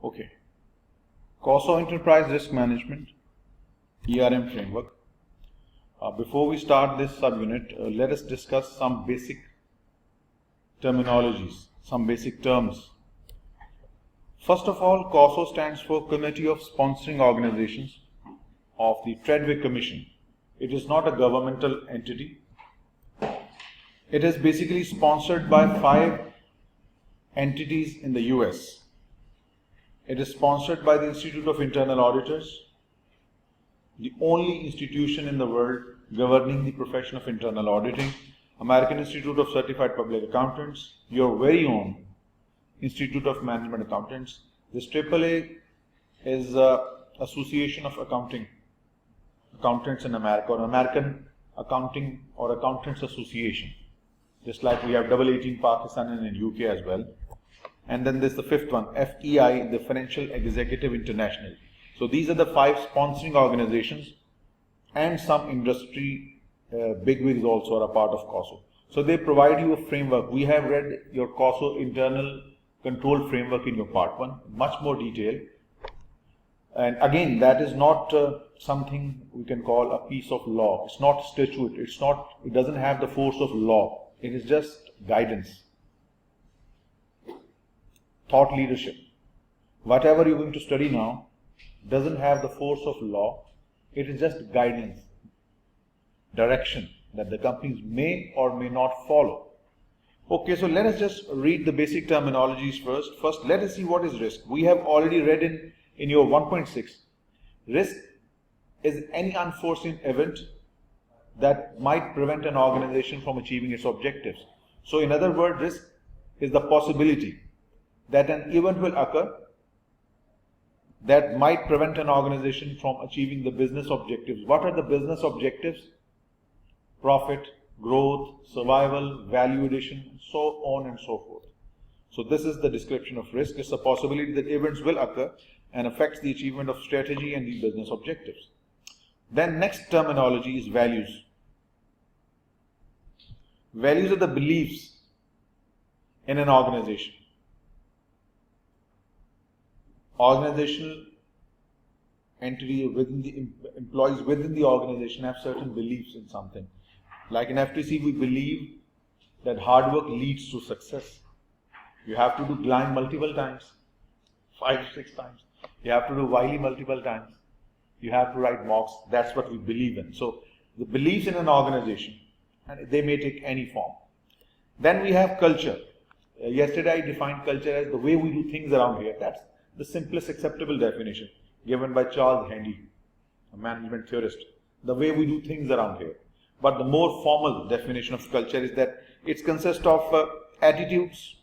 Okay. COSO Enterprise Risk Management, ERM framework. Before we start this subunit, let us discuss some basic terminologies, some basic terms. First of all, COSO stands for Committee of Sponsoring Organizations of the Treadway Commission. It is not a governmental entity. It is basically sponsored by 5 entities in the US. It is sponsored by the Institute of Internal Auditors, the only institution in the world governing the profession of internal auditing, American Institute of Certified Public Accountants, your very own Institute of Management Accountants. This AAA is Association of Accountants in America, or American Accounting or Accountants Association. Just like we have AA in Pakistan and in UK as well. And then there's the 5th one, FEI, the Financial Executive International. So these are the 5 sponsoring organizations, and some industry bigwigs also are a part of COSO. So they provide you a framework. We have read your COSO internal control framework in your part 1, much more detail. And again, that is not something we can call a piece of law. It's not statute. It doesn't have the force of law. It is just guidance, thought leadership. Whatever you're going to study now doesn't have the force of law. It is just guidance, direction that the companies may or may not follow. Okay, so let us just read the basic terminologies first. First, let us see what is risk. We have already read in your 1.6. Risk is any unforeseen event that might prevent an organization from achieving its objectives. So in other words, risk is the possibility that an event will occur that might prevent an organization from achieving the business objectives. What are the business objectives? Profit, growth, survival, value addition, so on and so forth. So this is the description of risk. It's a possibility that events will occur and affects the achievement of strategy and the business objectives. Then next terminology is values. Values are the beliefs in an organization. Organizational entity within the employees within the organization have certain beliefs in something. Like in FTC, we believe that hard work leads to success. You have to do Gleim multiple times, 5 to 6 times. You have to do Wiley multiple times. You have to write mocks. That's what we believe in. So the beliefs in an organization, and they may take any form. Then we have culture. Yesterday I defined culture as the way we do things around here. That's the simplest acceptable definition given by Charles Handy, a management theorist. The way we do things around here. But the more formal definition of culture is that it consists of attitudes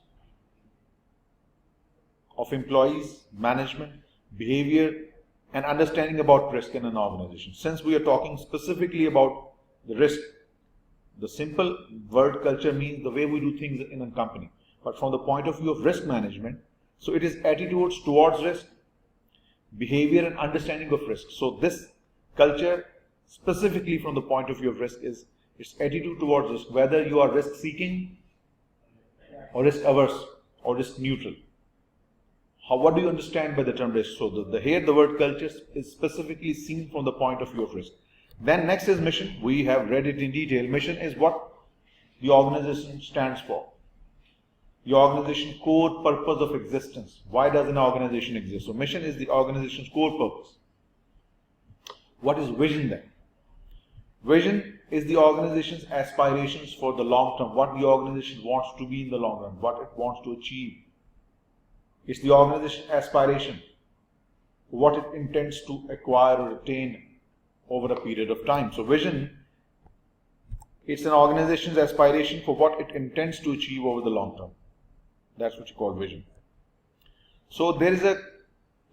of employees, management, behavior, and understanding about risk in an organization. Since we are talking specifically about the risk, the simple word culture means the way we do things in a company. But from the point of view of risk management, so it is attitudes towards risk, behavior and understanding of risk. So this culture, specifically from the point of view of risk, is its attitude towards risk, whether you are risk seeking or risk averse or risk neutral. What do you understand by the term risk? So here the word culture is specifically seen from the point of view of risk. Then next is mission. We have read it in detail. Mission is what the organization stands for. The organization's core purpose of existence. Why does an organization exist? So mission is the organization's core purpose. What is vision then? Vision is the organization's aspirations for the long term. What the organization wants to be in the long run. What it wants to achieve. It's the organization's aspiration. What it intends to acquire or attain over a period of time. So vision, it's an organization's aspiration for what it intends to achieve over the long term. That's what you call vision. So there is a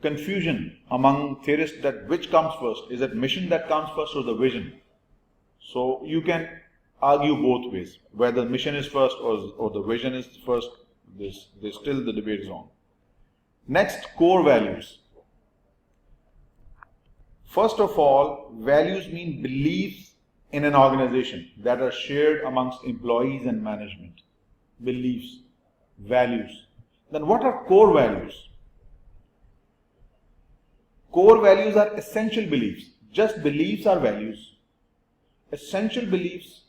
confusion among theorists that which comes first. Is it mission that comes first or the vision? So you can argue both ways, whether mission is first or the vision is first. There's still the debate is on. Next, core values. First of all, values mean beliefs in an organization that are shared amongst employees and management. Beliefs, values. Then what are core values? Core values are essential beliefs. Just beliefs are values. Essential beliefs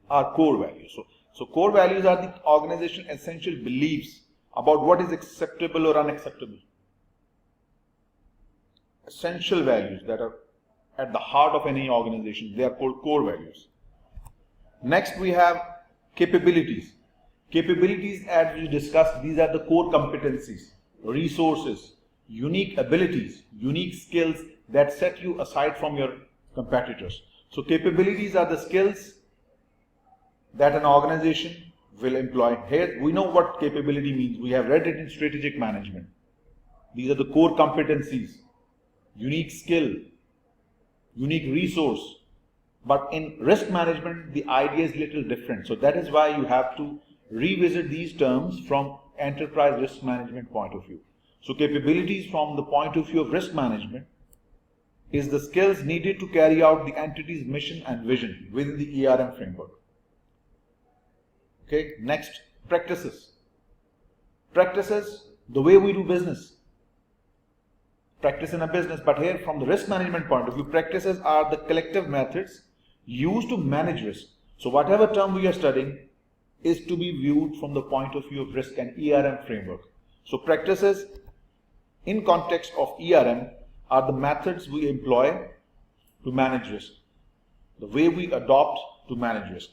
are core values. So core values are the organizational essential beliefs about what is acceptable or unacceptable. Essential values that are at the heart of any organization. They are called core values. Next we have capabilities. Capabilities, as we discussed, these are the core competencies, resources, unique abilities, unique skills that set you aside from your competitors. So capabilities are the skills that an organization will employ. Here we know what capability means. We have read it in strategic management. These are the core competencies, unique skill, unique resource. But in risk management, the idea is little different. So that is why you have to revisit these terms from enterprise risk management point of view. So capabilities from the point of view of risk management is the skills needed to carry out the entity's mission and vision within the ERM framework. Okay, next, practices. Practices, the way we do business. Practice in a business, but here from the risk management point of view, practices are the collective methods used to manage risk. So whatever term we are studying is to be viewed from the point of view of risk and ERM framework. So practices in context of ERM are the methods we employ to manage risk, the way we adopt to manage risk.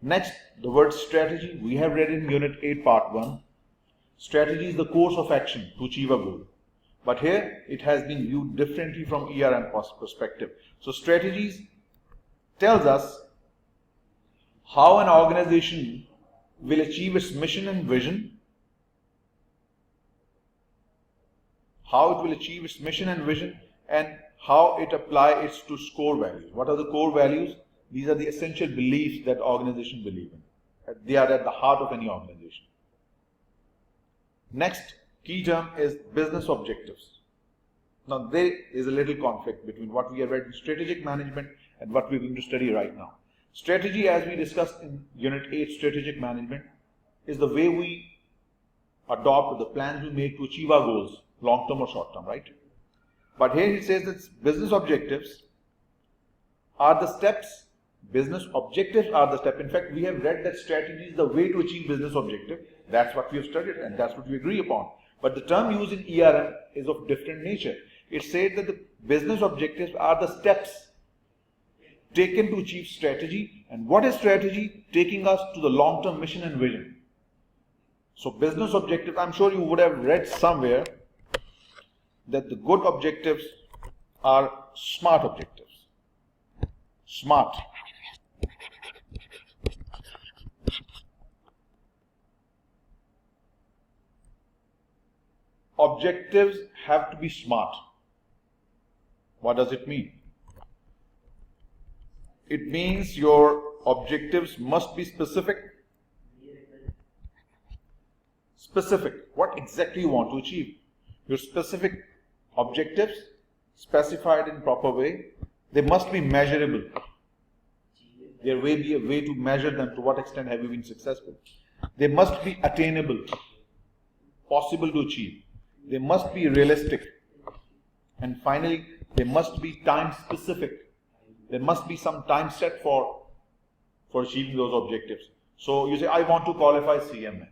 Next, the word strategy. We have read in Unit 8 Part 1. Strategy is the course of action to achieve a goal. But here it has been viewed differently from ERM perspective. So strategies tells us how an organization will achieve its mission and vision, how it will achieve its mission and vision, and how it applies it to core values. What are the core values? These are the essential beliefs that organizations believe in. They are at the heart of any organization. Next key term is business objectives. Now there is a little conflict between what we have read in strategic management and what we are going to study right now. Strategy, as we discussed in Unit 8 strategic management, is the way we adopt the plans we make to achieve our goals, long term or short term, right? But here it says that business objectives are the steps. Business objectives are the step. In fact, we have read that strategy is the way to achieve business objective. That's what we have studied and that's what we agree upon. But the term used in ERM is of different nature. It said that the business objectives are the steps taken to achieve strategy. And what is strategy? Taking us to the long-term mission and vision. So business objectives, I'm sure you would have read somewhere that the good objectives are smart objectives. Smart. Objectives have to be smart. What does it mean? It means your objectives must be specific. Specific. What exactly you want to achieve? Your specific objectives, specified in proper way, they must be measurable. There may be a way to measure them. To what extent have you been successful? They must be attainable, possible to achieve. They must be realistic. And finally, they must be time specific. There must be some time set for achieving those objectives. So you say, I want to qualify CMA.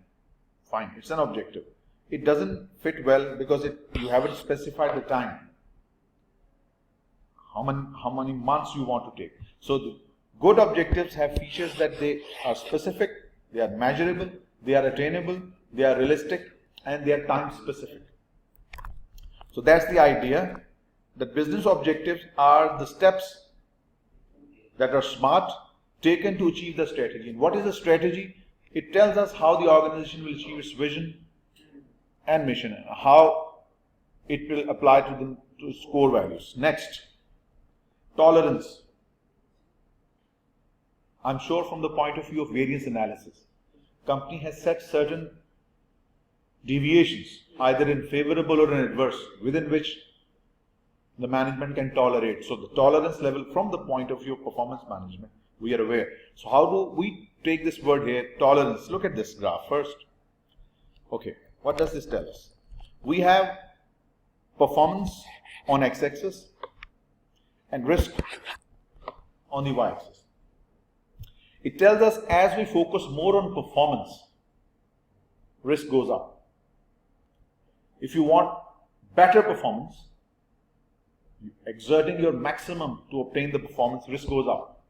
Fine, it's an objective. It doesn't fit well because you haven't specified the time. How many months you want to take. So the good objectives have features that they are specific, they are measurable, they are attainable, they are realistic, and they are time specific. So that's the idea, that business objectives are the steps that are smart, taken to achieve the strategy. And what is the strategy? It tells us how the organization will achieve its vision and mission, and how it will apply to its core values. Next, tolerance. I'm sure from the point of view of variance analysis, company has set certain deviations, either in favorable or in adverse, within which the management can tolerate. So the tolerance level from the point of view of performance management, we are aware. So how do we take this word here, tolerance? Look at this graph first. Okay, what does this tell us? We have performance on x-axis and risk on the y-axis. It tells us as we focus more on performance, risk goes up. If you want better performance, exerting your maximum to obtain the performance, risk goes up.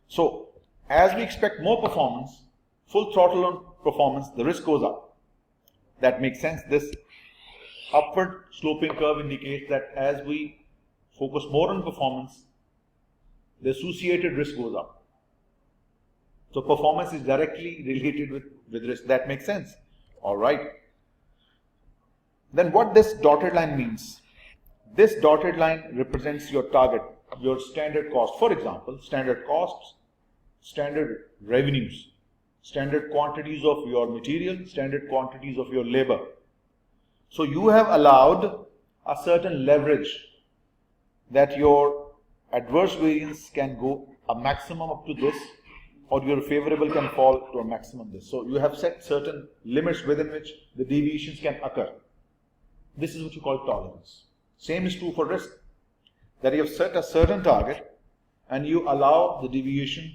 So, as we expect more performance, full throttle on performance, the risk goes up. That makes sense. This upward sloping curve indicates that as we focus more on performance, the associated risk goes up. So performance is directly related with risk. That makes sense. Alright. Then what this dotted line means? This dotted line represents your target, your standard cost. For example, standard costs, standard revenues, standard quantities of your material, standard quantities of your labor. So you have allowed a certain leverage that your adverse variance can go a maximum up to this, or your favorable can fall to a maximum this. So you have set certain limits within which the deviations can occur. This is what you call tolerance. Same is true for risk, that you have set a certain target and you allow the deviation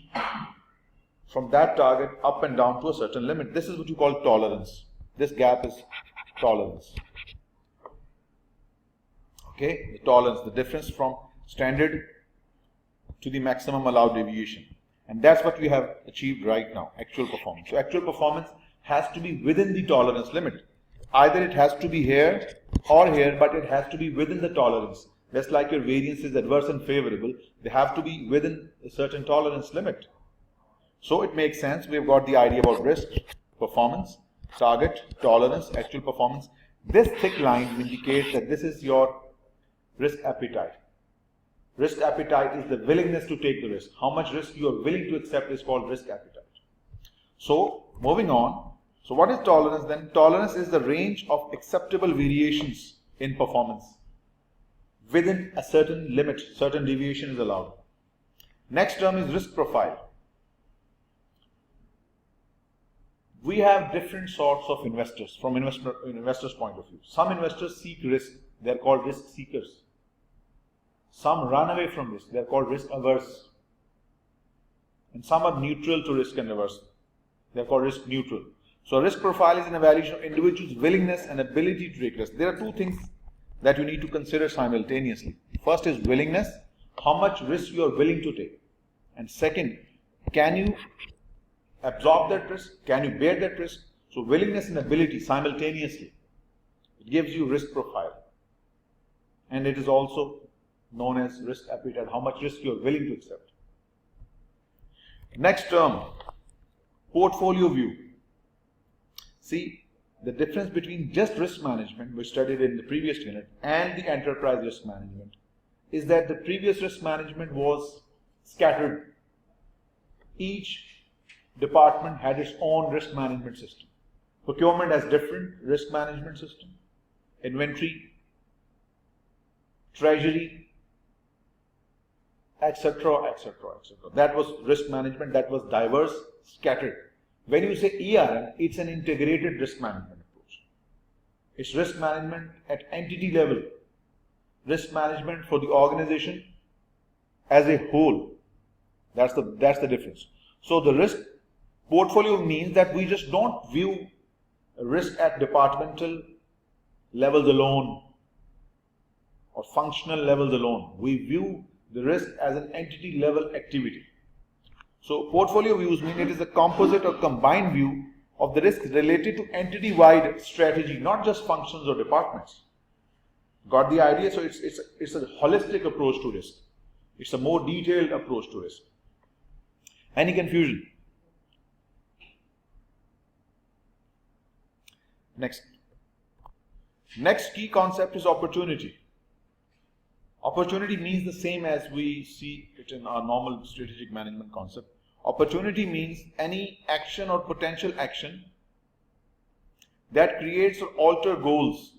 from that target up and down to a certain limit. This is what you call tolerance. This gap is tolerance. Okay, the tolerance, the difference from standard to the maximum allowed deviation. And that's what we have achieved right now, actual performance. So actual performance has to be within the tolerance limit. Either it has to be here or here, but it has to be within the tolerance. Just like your variance is adverse and favorable, they have to be within a certain tolerance limit. So it makes sense. We've got the idea about risk, performance, target, tolerance, actual performance. This thick line indicates that this is your risk appetite. Risk appetite is the willingness to take the risk. How much risk you are willing to accept is called risk appetite. So, moving on. So, what is tolerance then? Tolerance is the range of acceptable variations in performance. Within a certain limit, certain deviation is allowed. Next term is risk profile. We have different sorts of investors from investors' point of view. Some investors seek risk. They are called risk seekers. Some run away from risk. They are called risk averse. And some are neutral to risk and averse. They are called risk neutral. So risk profile is an evaluation of individual's willingness and ability to take risk. There are two things that you need to consider simultaneously. First is willingness, how much risk you are willing to take. And second, can you absorb that risk? Can you bear that risk? So willingness and ability simultaneously. It gives you risk profile. And it is also known as risk appetite, how much risk you are willing to accept. Next term, portfolio view. See, the difference between just risk management, we studied in the previous unit, and the enterprise risk management is that the previous risk management was scattered. Each department had its own risk management system. Procurement has different risk management system. Inventory, treasury, etc., etc., etc. That was risk management, that was diverse, scattered. When you say ERM, it's an integrated risk management approach. It's risk management at entity level, risk management for the organization as a whole. That's the difference. So the risk portfolio means that we just don't view risk at departmental levels alone or functional levels alone. We view the risk as an entity level activity. So portfolio views mean it is a composite or combined view of the risk related to entity-wide strategy, not just functions or departments. Got the idea? So it's a holistic approach to risk. It's a more detailed approach to risk. Any confusion? Next key concept is opportunity. Opportunity means the same as we see it in our normal strategic management concept. Opportunity means any action or potential action that creates or alters goals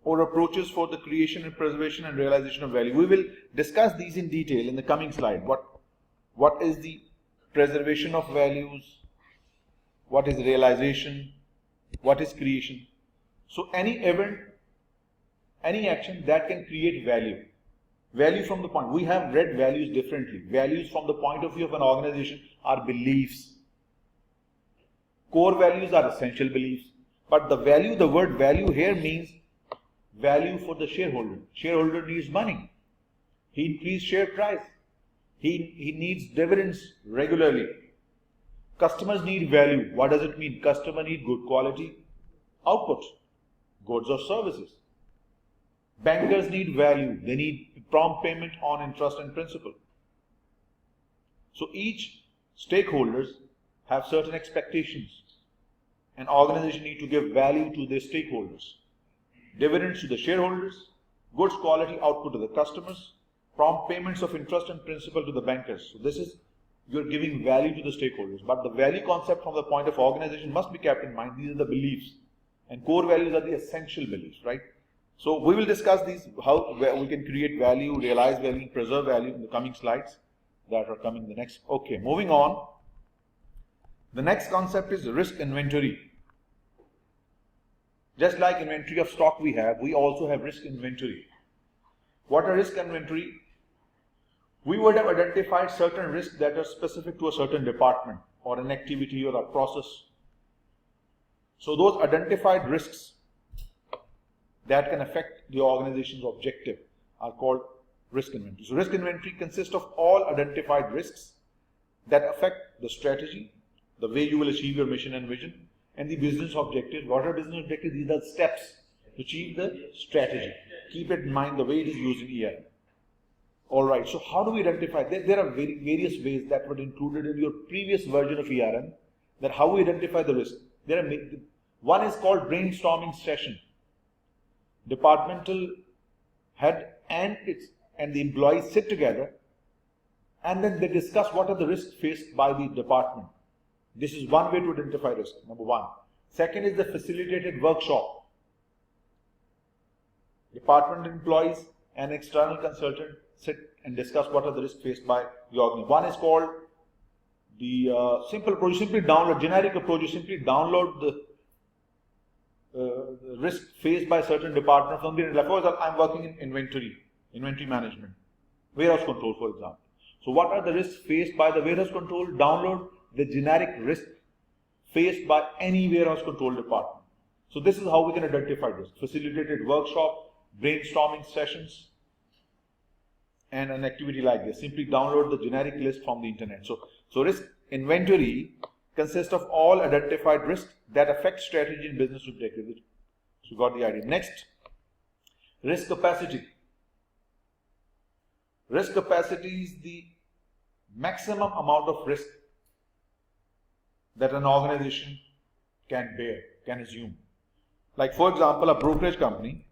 or approaches for the creation and preservation and realization of value. We will discuss these in detail in the coming slide. What is the preservation of values? What is realization? What is creation? So any event any action that can create value. Value from the point, we have read values differently. Values from the point of view of an organization are beliefs. Core values are essential beliefs. But the value, the word value here means value for the shareholder. Shareholder needs money. He increased share price. He needs dividends regularly. Customers need value. What does it mean? Customer need good quality output, goods or services. Bankers need value. They need prompt payment on interest and principal. So each stakeholders have certain expectations. An organization needs to give value to their stakeholders. Dividends to the shareholders, goods quality output to the customers, prompt payments of interest and principal to the bankers. So this is, you're giving value to the stakeholders. But the value concept from the point of organization must be kept in mind. These are the beliefs. And core values are the essential beliefs, right? So we will discuss these, how we can create value, realize value, preserve value in the coming slides that are coming the next. Okay, moving on. The next concept is risk inventory. Just like inventory of stock we also have risk inventory. What are risk inventory? We would have identified certain risks that are specific to a certain department or an activity or a process. So those identified risks that can affect the organization's objective are called risk inventory. So risk inventory consists of all identified risks that affect the strategy, the way you will achieve your mission and vision, and the business objective. What are business objectives? These are steps to achieve the strategy. Keep it in mind the way it is used in ERM. Alright, so how do we identify? There are various ways that were included in your previous version of ERM, that how we identify the risk. One is called brainstorming session. Departmental head and the employees sit together and then they discuss what are the risks faced by the department. This is one way to identify risk, number one. Second is the facilitated workshop. Department employees and external consultant sit and discuss what are the risks faced by the organization. One is called the simple approach. You simply download, generic approach, you simply download the risk faced by certain department from the internet. For example, I'm working in inventory management, warehouse control, for example. So what are the risks faced by the warehouse control? Download the generic risk faced by any warehouse control department. So this is how we can identify risk. Facilitated workshop, brainstorming sessions, and an activity like this. Simply download the generic list from the internet. So risk inventory consists of all identified risks that affect strategy and business objectives. So you got the idea. Next, risk capacity. Risk capacity is the maximum amount of risk that an organization can bear, can assume. Like for example, a brokerage company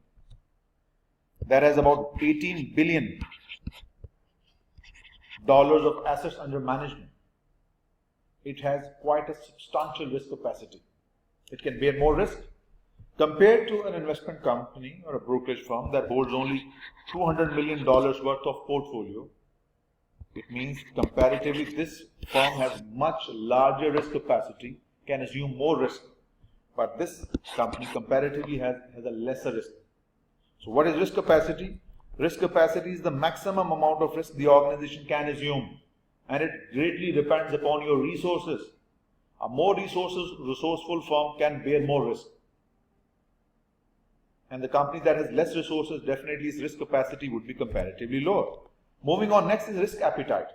that has about $18 billion of assets under management. It has quite a substantial risk capacity. It can bear more risk compared to an investment company or a brokerage firm that holds only $200 million worth of portfolio. It means comparatively this firm has much larger risk capacity, can assume more risk, but this company comparatively has a lesser risk. So what is risk capacity? Risk capacity is the maximum amount of risk the organization can assume, and it greatly depends upon your resources. A more resourceful firm can bear more risk, and the company that has less resources, definitely its risk capacity would be comparatively lower. Moving on, next is risk appetite.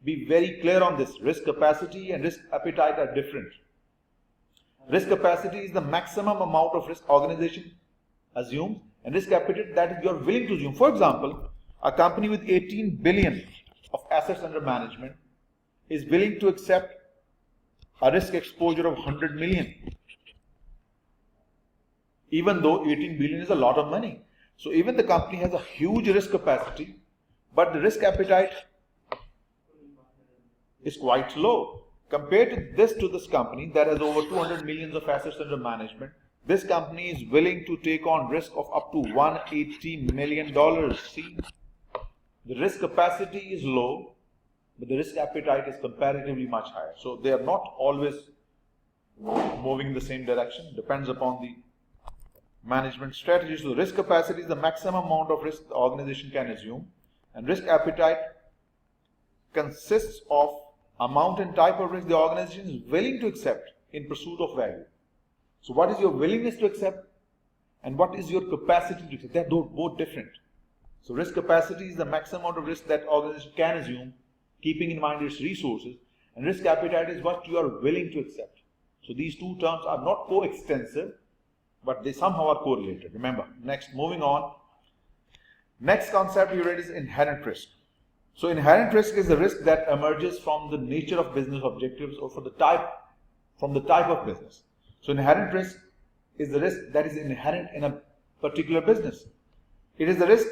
Be very clear on this. Risk capacity and risk appetite are different. Risk capacity is the maximum amount of risk organization assumes, and risk appetite, that is you are willing to assume. For example, a company with 18 billion of assets under management is willing to accept a risk exposure of 100 million, even though 18 billion is a lot of money. So even the company has a huge risk capacity, but the risk appetite is quite low. Compared to this company that has over 200 millions of assets under management, this company is willing to take on risk of up to $180 million. See, the risk capacity is low, but the risk appetite is comparatively much higher. So they are not always moving in the same direction. Depends upon management strategy. So the risk capacity is the maximum amount of risk the organization can assume, and risk appetite consists of amount and type of risk the organization is willing to accept in pursuit of value. So what is your willingness to accept and what is your capacity to accept? They are both different. So risk capacity is the maximum amount of risk that organization can assume, keeping in mind its resources, and risk appetite is what you are willing to accept. So these two terms are not coextensive, but they somehow are correlated. Remember, next, moving on. Next concept you read is inherent risk. So inherent risk is the risk that emerges from the nature of business objectives or from the type of business. So inherent risk is the risk that is inherent in a particular business. It is the risk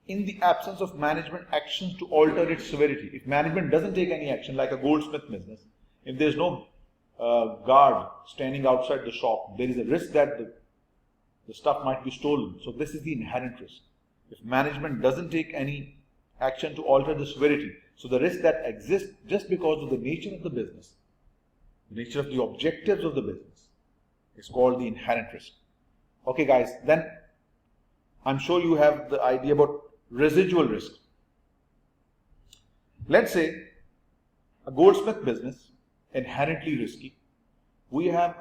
in the absence of management actions to alter its severity. If management doesn't take any action, like a goldsmith business, if there's no guard standing outside the shop, there is a risk that the stuff might be stolen. So this is the inherent risk. If management doesn't take any action to alter the severity, so the risk that exists just because of the nature of the business, the nature of the objectives of the business, is called the inherent risk. Okay guys, then I'm sure you have the idea about residual risk. Let's say a goldsmith business, inherently risky. We have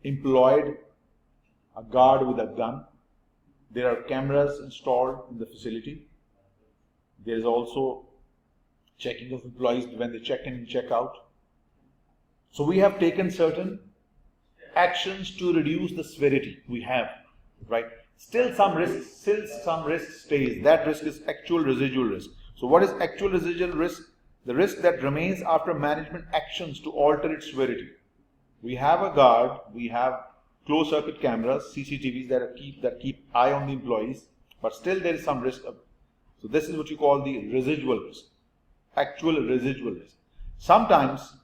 employed a guard with a gun. There are cameras installed in the facility. There is also checking of employees when they check in and check out. So we have taken certain actions to reduce the severity we have, right? Still some risk stays. That risk is actual residual risk. So what is actual residual risk? The risk that remains after management actions to alter its severity. We have a guard, we have closed circuit cameras, CCTVs that keep eye on the employees, but still there is some risk. So this is what you call the residual risk, actual residual risk. Sometimes,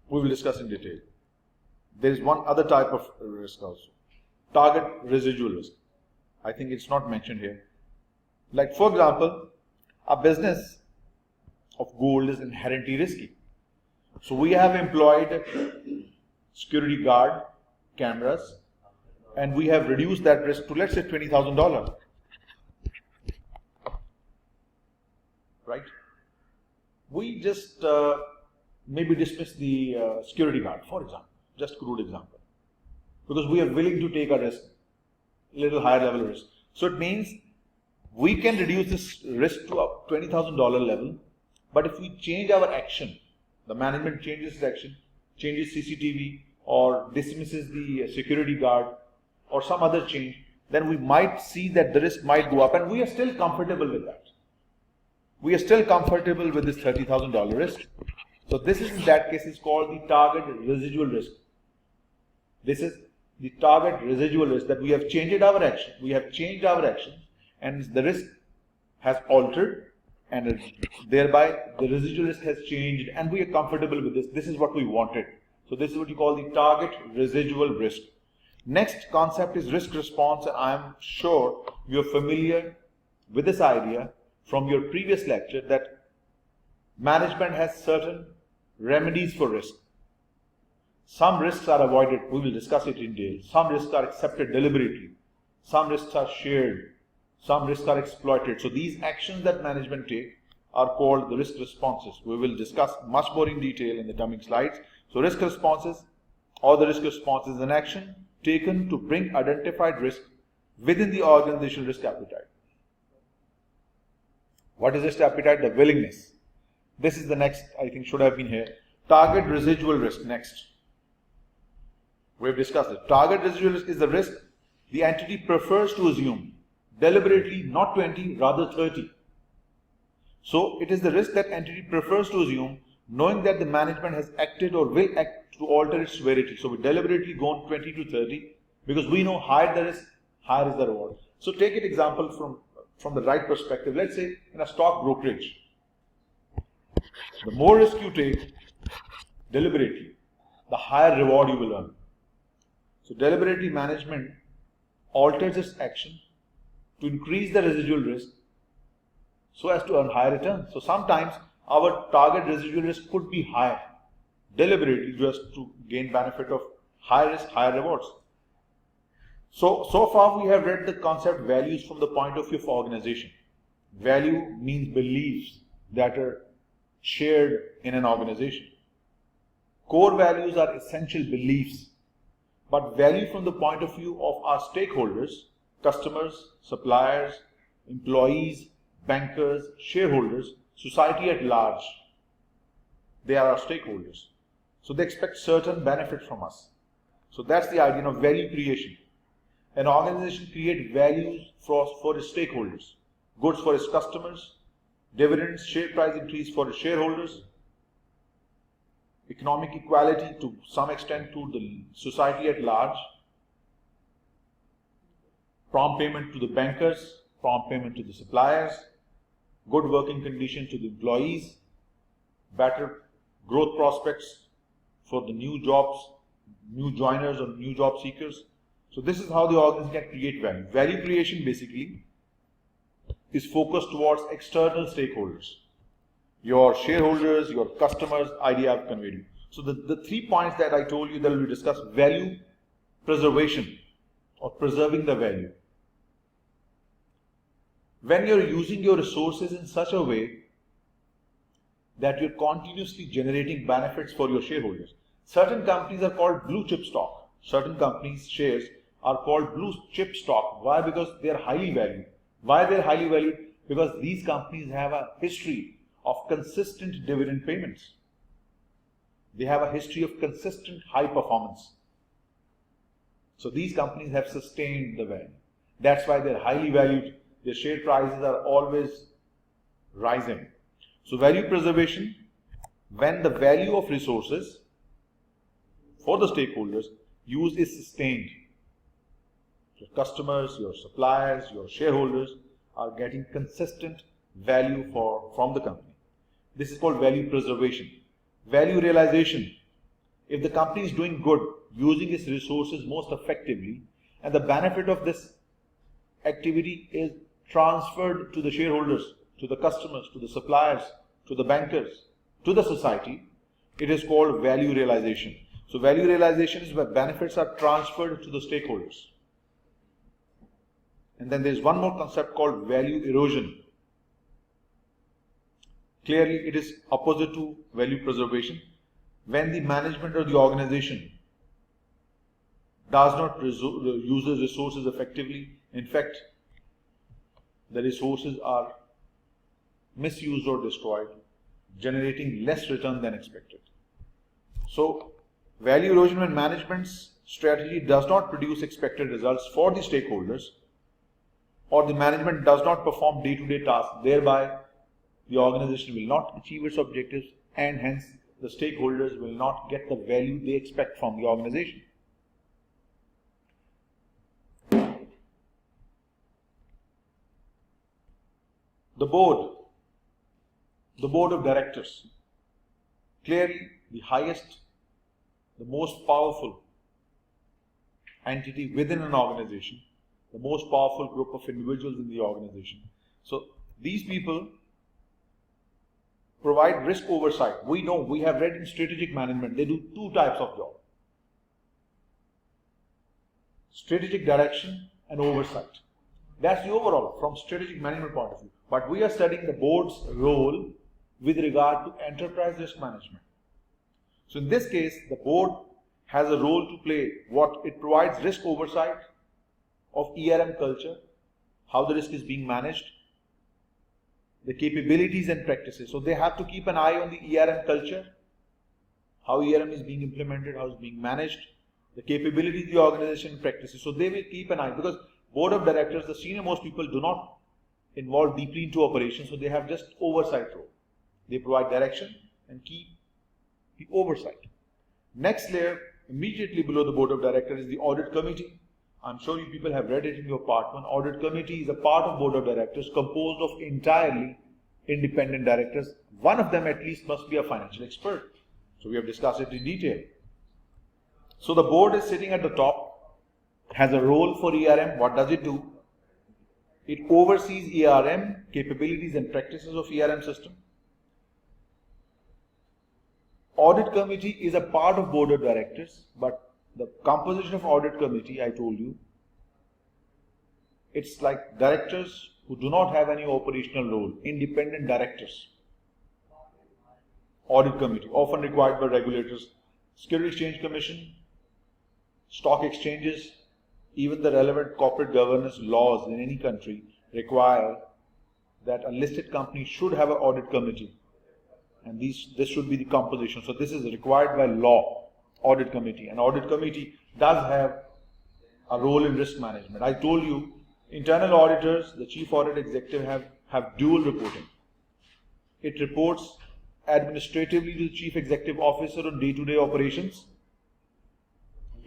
we will discuss in detail. There is one other type of risk also, target residual risk. I think it's not mentioned here. Like for example, a business of gold is inherently risky. So we have employed security guard cameras and we have reduced that risk to, let's say, $20,000. Right? We just maybe dismiss the security guard, for example, just crude example, because we are willing to take a risk, little higher level risk. So it means we can reduce this risk to a $20,000 level, but if we change our action, the management changes its action, changes CCTV or dismisses the security guard or some other change, then we might see that the risk might go up, and we are still comfortable with that. We are still comfortable with this $30,000 risk. So this is, in that case, is called the target residual risk. This is the target residual risk, that we have changed our action. We have changed our action and the risk has altered, and thereby the residual risk has changed, and we are comfortable with this. This is what we wanted. So this is what you call the target residual risk. Next concept is risk response, and I am sure you are familiar with this idea from your previous lecture that management has certain remedies for risk. Some risks are avoided, we will discuss it in detail. Some risks are accepted deliberately. Some risks are shared. Some risks are exploited. So these actions that management take are called the risk responses. We will discuss much more in detail in the coming slides. So risk responses, or the risk response is an action taken to bring identified risk within the organizational risk appetite. What is risk appetite? The willingness. This is the next, I think should have been here. Target residual risk, next. We've discussed it. Target residual risk is the risk the entity prefers to assume, deliberately, not 20, rather 30. So it is the risk that entity prefers to assume, knowing that the management has acted or will act to alter its severity. So we deliberately go on 20 to 30 because we know higher the risk, higher is the reward. So take an example from the right perspective. Let's say in a stock brokerage, the more risk you take deliberately, the higher reward you will earn. So deliberately management alters its action to increase the residual risk so as to earn higher returns. So sometimes our target residual risk could be higher deliberately just to gain benefit of High risk, higher rewards. So far we have read the concept values from the point of view of organization. Value means beliefs that are shared in an organization. Core values are essential beliefs, but value from the point of view of our stakeholders, customers, suppliers, employees, bankers, shareholders, society at large, they are our stakeholders. So they expect certain benefit from us. So that's the idea of value creation. An organization creates values for its stakeholders, goods for its customers, dividends, share price increase for its shareholders, economic equality to some extent to the society at large, prompt payment to the bankers, prompt payment to the suppliers, good working conditions to the employees, better growth prospects for the new jobs, new joiners or new job seekers. So this is how the organization can create value. Value creation basically is focused towards external stakeholders. Your shareholders, your customers, idea I've conveyed you. So the 3 points that I told you that we discuss: value preservation or preserving the value. When you're using your resources in such a way that you're continuously generating benefits for your shareholders. Certain companies are called blue chip stock. Certain companies' shares are called blue chip stock. Why? Because they are highly valued. Why they are highly valued? Because these companies have a history of consistent dividend payments. They have a history of consistent high performance. So these companies have sustained the value. That's why they're highly valued. Their share prices are always rising. So value preservation, when the value of resources for the stakeholders used is sustained. Your customers, your suppliers, your shareholders are getting consistent value from the company. This is called value preservation. Value realization. If the company is doing good, using its resources most effectively, and the benefit of this activity is transferred to the shareholders, to the customers, to the suppliers, to the bankers, to the society, it is called value realization. So value realization is where benefits are transferred to the stakeholders. And then there is one more concept called value erosion. Clearly, it is opposite to value preservation. When the management of the organization does not use the resources effectively, in fact, the resources are misused or destroyed, generating less return than expected. So, value erosion when management's strategy does not produce expected results for the stakeholders, or the management does not perform day-to-day tasks, thereby the organization will not achieve its objectives, and hence the stakeholders will not get the value they expect from the organization. The board of directors, clearly the highest, the most powerful entity within an organization, the most powerful group of individuals in the organization. So these people provide risk oversight. We know, we have read in strategic management, they do 2 types of job: strategic direction and oversight. That's the overall from strategic management point of view. But we are studying the board's role with regard to enterprise risk management. So in this case, the board has a role to play. What it provides: risk oversight of ERM culture, how the risk is being managed, the capabilities and practices. So they have to keep an eye on the ERM culture, how ERM is being implemented, how it's being managed, the capabilities of the organization and practices. So they will keep an eye, because board of directors, the senior most people, do not involve deeply into operations, so they have just oversight role. They provide direction and keep the oversight. Next layer, immediately below the board of directors, is the audit committee. I'm sure you people have read it in your part 1. Audit committee is a part of board of directors composed of entirely independent directors. One of them at least must be a financial expert. So we have discussed it in detail. So the board is sitting at the top, has a role for ERM. What does it do? It oversees ERM, capabilities and practices of ERM system. Audit committee is a part of board of directors, but the composition of audit committee, I told you, it's like directors who do not have any operational role, independent directors. Audit committee, often required by regulators, Securities Exchange Commission, stock exchanges, even the relevant corporate governance laws in any country require that a listed company should have an audit committee, and this should be the composition. So this is required by law, audit committee, and audit committee does have a role in risk management. I told you, internal auditors, the chief audit executive have dual reporting. It reports administratively to the chief executive officer on day-to-day operations,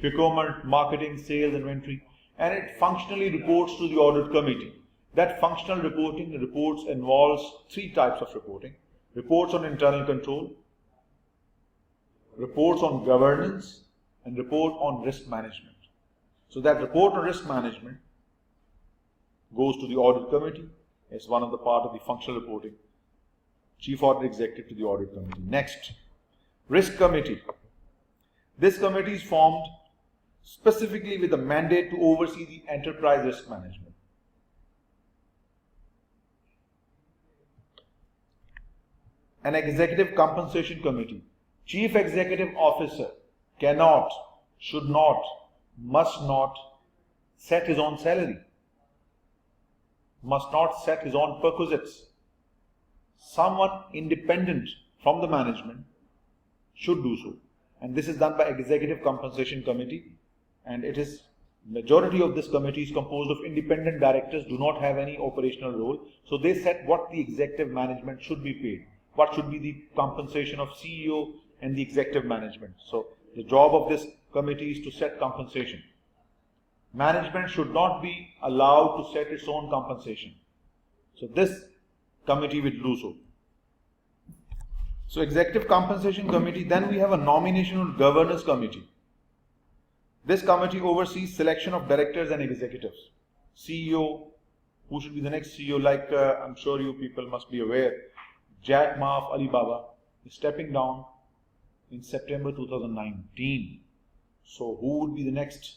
procurement, marketing, sales, inventory, and it functionally reports to the audit committee. That functional reporting reports involves three types of reporting: reports on internal control, reports on governance, and report on risk management. So that report on risk management goes to the audit committee. It's one of the part of the functional reporting. Chief audit executive to the audit committee. Next, risk committee. This committee is formed specifically with a mandate to oversee the enterprise risk management. An executive compensation committee. Chief executive officer cannot, should not, must not set his own salary, must not set his own perquisites. Someone independent from the management should do so, and this is done by executive compensation committee, and it is majority of this committee is composed of independent directors, do not have any operational role, so they set what the executive management should be paid, what should be the compensation of CEO and the executive management. So the job of this committee is to set compensation. Management should not be allowed to set its own compensation. So this committee will do so. So executive compensation committee, then we have a nomination and governance committee. This committee oversees selection of directors and executives. CEO, who should be the next CEO, like I'm sure you people must be aware, Jack Ma of Alibaba is stepping down in September 2019. So who would be the next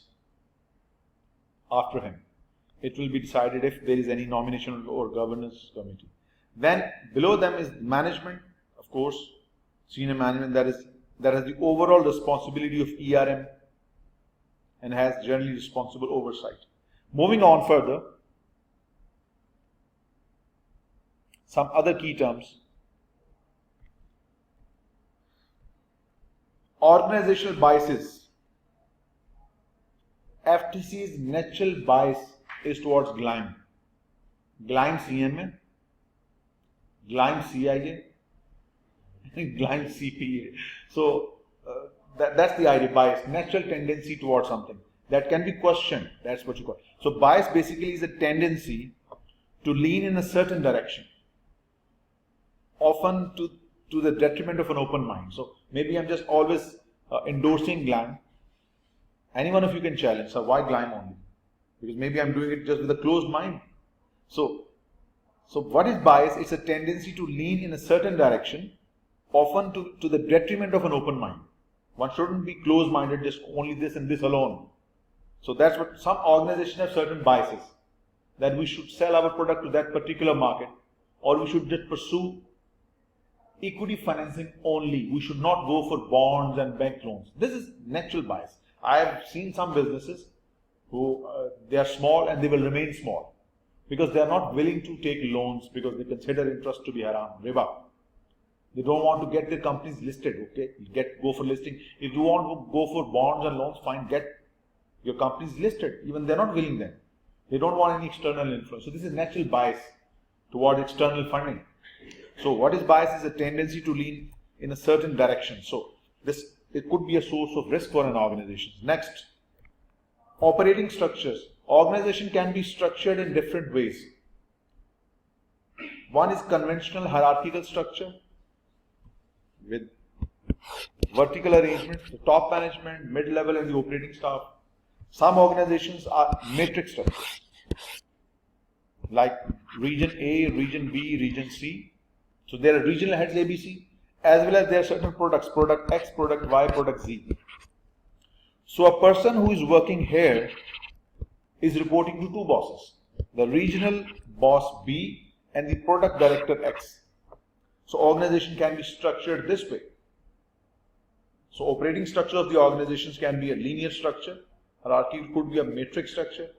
after him? It will be decided if there is any nomination or governance committee. Then below them is management, of course, senior management that has the overall responsibility of ERM and has generally responsible oversight. Moving on further, some other key terms. Organizational biases. FTC's natural bias is towards GLIME. GLIME CMA, GLIME CIA, GLIME CPA. So that's the idea, bias, natural tendency towards something that can be questioned. That's what you call. So bias basically is a tendency to lean in a certain direction, often to the detriment of an open mind. So maybe I'm just always endorsing GLIME. Any one of you can challenge, so why GLIME only? Because maybe I'm doing it just with a closed mind. So what is bias? It's a tendency to lean in a certain direction, often to the detriment of an open mind. One shouldn't be closed-minded, just only this and this alone. So that's what some organizations have, certain biases, that we should sell our product to that particular market, or we should just pursue equity financing only. We should not go for bonds and bank loans. This is natural bias. I have seen some businesses who they are small and they will remain small because they are not willing to take loans because they consider interest to be haram, riba. They don't want to get their companies listed. Okay, go for listing. If you want to go for bonds and loans, fine, get your companies listed. Even they're not willing then. They don't want any external influence. So this is natural bias toward external funding. So what is bias? Is a tendency to lean in a certain direction. So it could be a source of risk for an organization. Next, operating structures. Organization can be structured in different ways. One is conventional hierarchical structure with vertical arrangement, the top management, mid-level and the operating staff. Some organizations are matrix structures, like region A, region B, region C. So there are regional heads ABC, as well as there are certain products, product X, product Y, product Z. So a person who is working here is reporting to two bosses, the regional boss B and the product director X. So organization can be structured this way. So operating structure of the organizations can be a linear structure, hierarchy could be a matrix structure,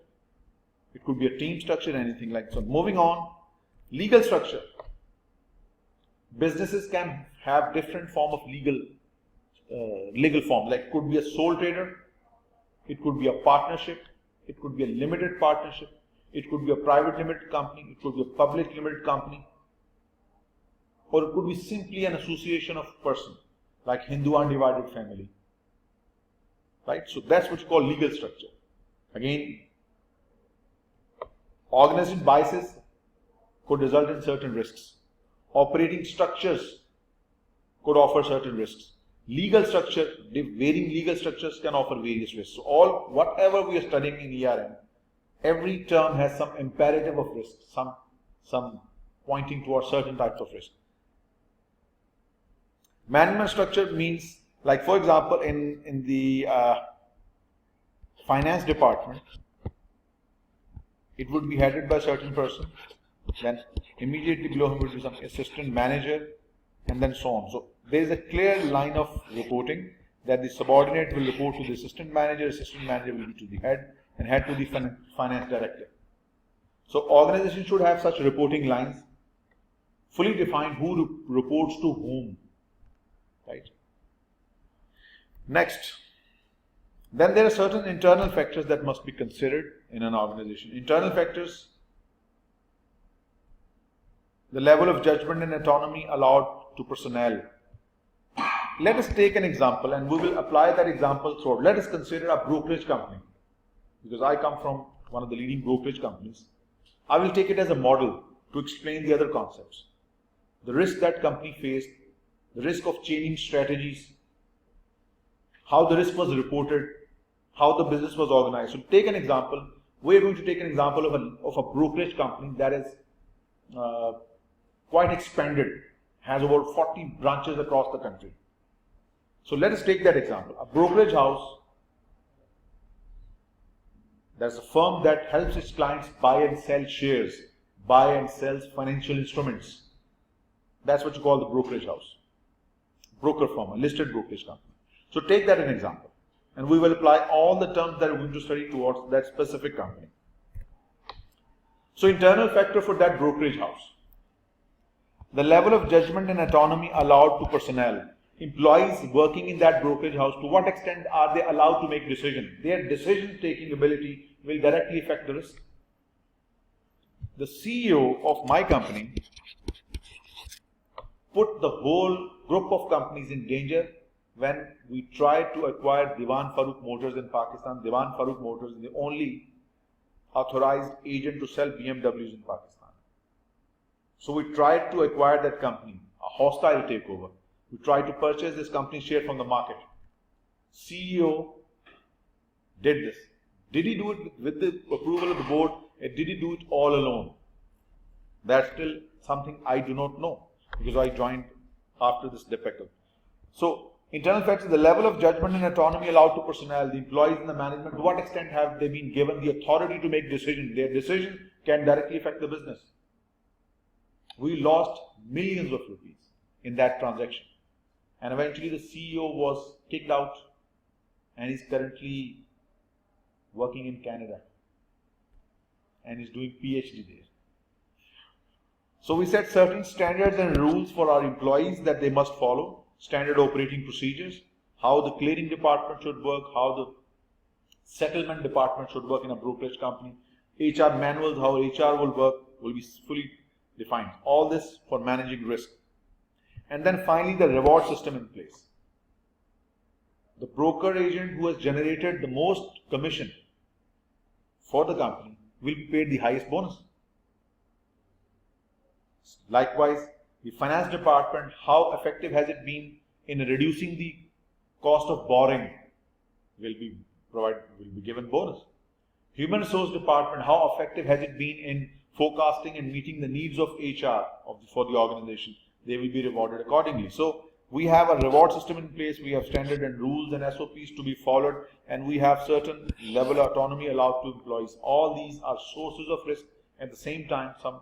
it could be a team structure, anything like so. Moving on, legal structure. Businesses can have different form of legal form, like could be a sole trader, it could be a partnership, it could be a limited partnership, it could be a private limited company, it could be a public limited company, or it could be simply an association of person, like Hindu undivided family. Right? So that's what you call legal structure. Again, organization biases could result in certain risks. Operating structures could offer certain risks. Legal structure, varying legal structures can offer various risks. So whatever we are studying in ERM, every term has some imperative of risk, some pointing towards certain types of risk. Management structure means, like for example, in the finance department, it would be headed by a certain person, then immediately below him would be some assistant manager, and then so on. So there is a clear line of reporting that the subordinate will report to the assistant manager will be to the head, and head to the finance director. So organization should have such reporting lines, fully defined who reports to whom. Right. Next, then there are certain internal factors that must be considered in an organization. Internal factors: the level of judgment and autonomy allowed to personnel. Let us take an example, and we will apply that example throughout. Let us consider a brokerage company, because I come from one of the leading brokerage companies. I will take it as a model to explain the other concepts. The risk that company faced, the risk of changing strategies, how the risk was reported, how the business was organized. So take an example. We are going to take an example of a brokerage company that is quite expanded, has about 40 branches across the country. So let us take that example. A brokerage house, that's a firm that helps its clients buy and sell shares, buy and sells financial instruments. That's what you call the brokerage house. Broker firm, a listed brokerage company. So take that as an example, and we will apply all the terms that we're going to study towards that specific company. So internal factor for that brokerage house: the level of judgment and autonomy allowed to personnel. Employees working in that brokerage house, to what extent are they allowed to make decisions? Their decision-taking ability will directly affect the risk. The CEO of my company put the whole group of companies in danger when we tried to acquire Diwan Farooq Motors in Pakistan. Diwan Farooq Motors is the only authorized agent to sell BMWs in Pakistan. So we tried to acquire that company, a hostile takeover. We tried to purchase this company's share from the market. CEO did this. Did he do it with the approval of the board, or did he do it all alone? That's still something I do not know, because I joined after this debacle. So, internal factors: the level of judgment and autonomy allowed to personnel, the employees and the management. To what extent have they been given the authority to make decisions? Their decision can directly affect the business. We lost millions of rupees in that transaction, and eventually the CEO was kicked out, and is currently working in Canada and is doing PhD there. So we set certain standards and rules for our employees that they must follow. Standard operating procedures, how the clearing department should work, how the settlement department should work in a brokerage company. HR manuals, how HR will work, will be fully defined. All this for managing risk. And then finally, the reward system in place. The broker agent who has generated the most commission for the company will be paid the highest bonus. Likewise, the finance department, how effective has it been in reducing the cost of borrowing, will be given bonus. Human resource department, how effective has it been in forecasting and meeting the needs of HR for the organization, they will be rewarded accordingly. So We have a reward system in place, we have standard and rules and SOPs to be followed, and we have certain level of autonomy allowed to employees. All these are sources of risk. At the same time, some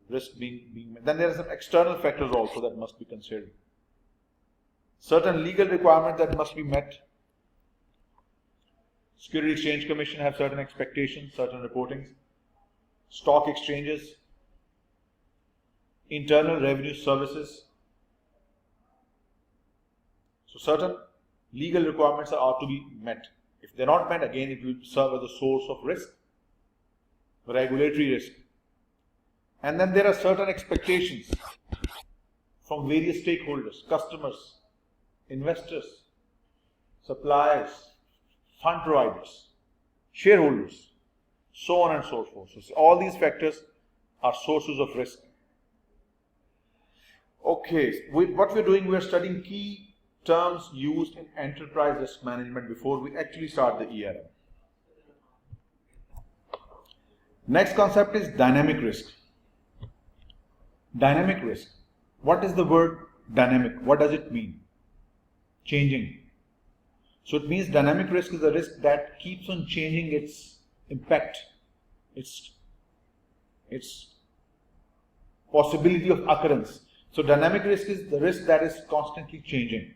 risk being met. Then there are some external factors also that must be considered. Certain legal requirements that must be met. Security Exchange Commission have certain expectations, certain reportings. Stock exchanges, internal revenue services. So certain legal requirements are to be met. If they're not met, again it will serve as a source of risk, regulatory risk. And then there are certain expectations from various stakeholders, customers, investors, suppliers, fund providers, shareholders, so on and so forth. So all these factors are sources of risk. Okay, what we're doing, we're studying key terms used in enterprise risk management before we actually start the ERM. Next concept is dynamic risk. Dynamic risk. What is the word dynamic? What does it mean? Changing. So it means dynamic risk is a risk that keeps on changing its impact, its possibility of occurrence. So dynamic risk is the risk that is constantly changing.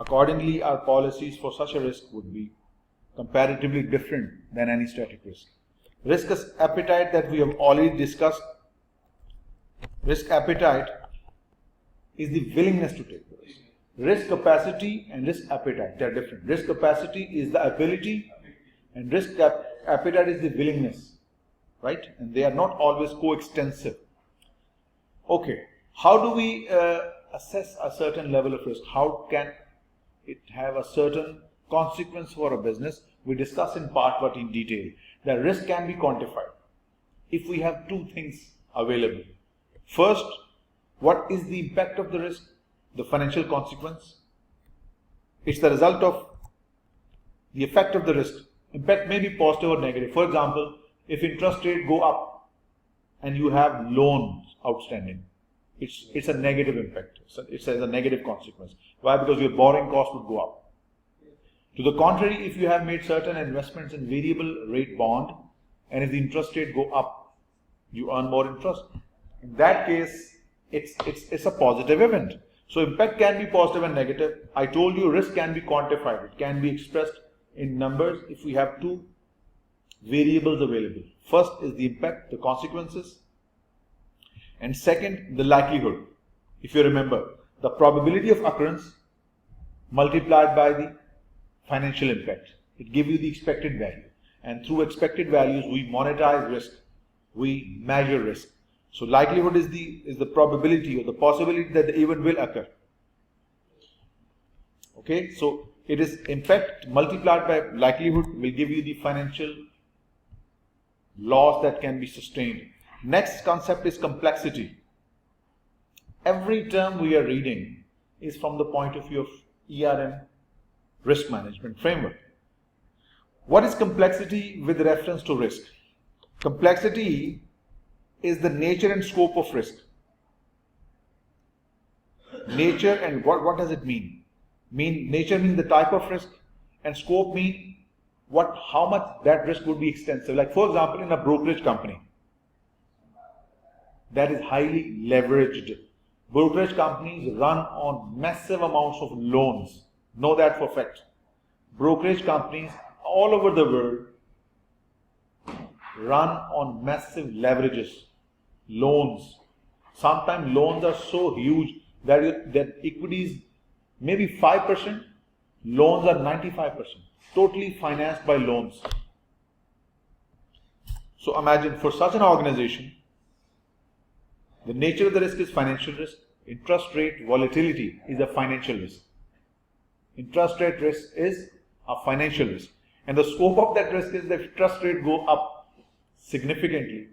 Accordingly, our policies for such a risk would be comparatively different than any static risk. Risk appetite that we have already discussed. Risk appetite is the willingness to take the risk. Risk capacity and risk appetite, they are different. Risk capacity is the ability and risk appetite is the willingness, right? And they are not always coextensive. Okay, how do we assess a certain level of risk? How can it have a certain consequence for a business? We discuss in part 1 in detail. The risk can be quantified if we have two things available. First, what is the impact of the risk? The financial consequence. It's the result of the effect of the risk. Impact may be positive or negative. For example, if interest rates go up and you have loans outstanding, it's a negative impact. It has a negative consequence. Why? Because your borrowing cost would go up. To the contrary, if you have made certain investments in variable rate bond and if the interest rate go up, you earn more interest. In that case, it's a positive event. So impact can be positive and negative. I told you risk can be quantified. It can be expressed in numbers if we have two variables available. First is the impact, the consequences. And second, the likelihood. If you remember, the probability of occurrence multiplied by the financial impact. It gives you the expected value. And through expected values, we monetize risk. We measure risk. So likelihood is the probability or the possibility that the event will occur. Okay, so it is impact multiplied by likelihood will give you the financial loss that can be sustained. Next concept is complexity. Every term we are reading is from the point of view of ERM, risk management framework. What is complexity with reference to risk? Complexity is the nature and scope of risk. Nature and what does it mean? Nature means the type of risk and scope mean how much that risk would be extensive. Like for example, in a brokerage company that is highly leveraged. Brokerage companies run on massive amounts of loans. Know that for fact. Brokerage companies all over the world run on massive leverages, loans. Sometimes loans are so huge that equities maybe 5%, loans are 95%, totally financed by loans. So imagine for such an organization, the nature of the risk is financial risk. Interest rate volatility is a financial risk. Interest rate risk is a financial risk. And the scope of that risk is that if interest rate go up significantly.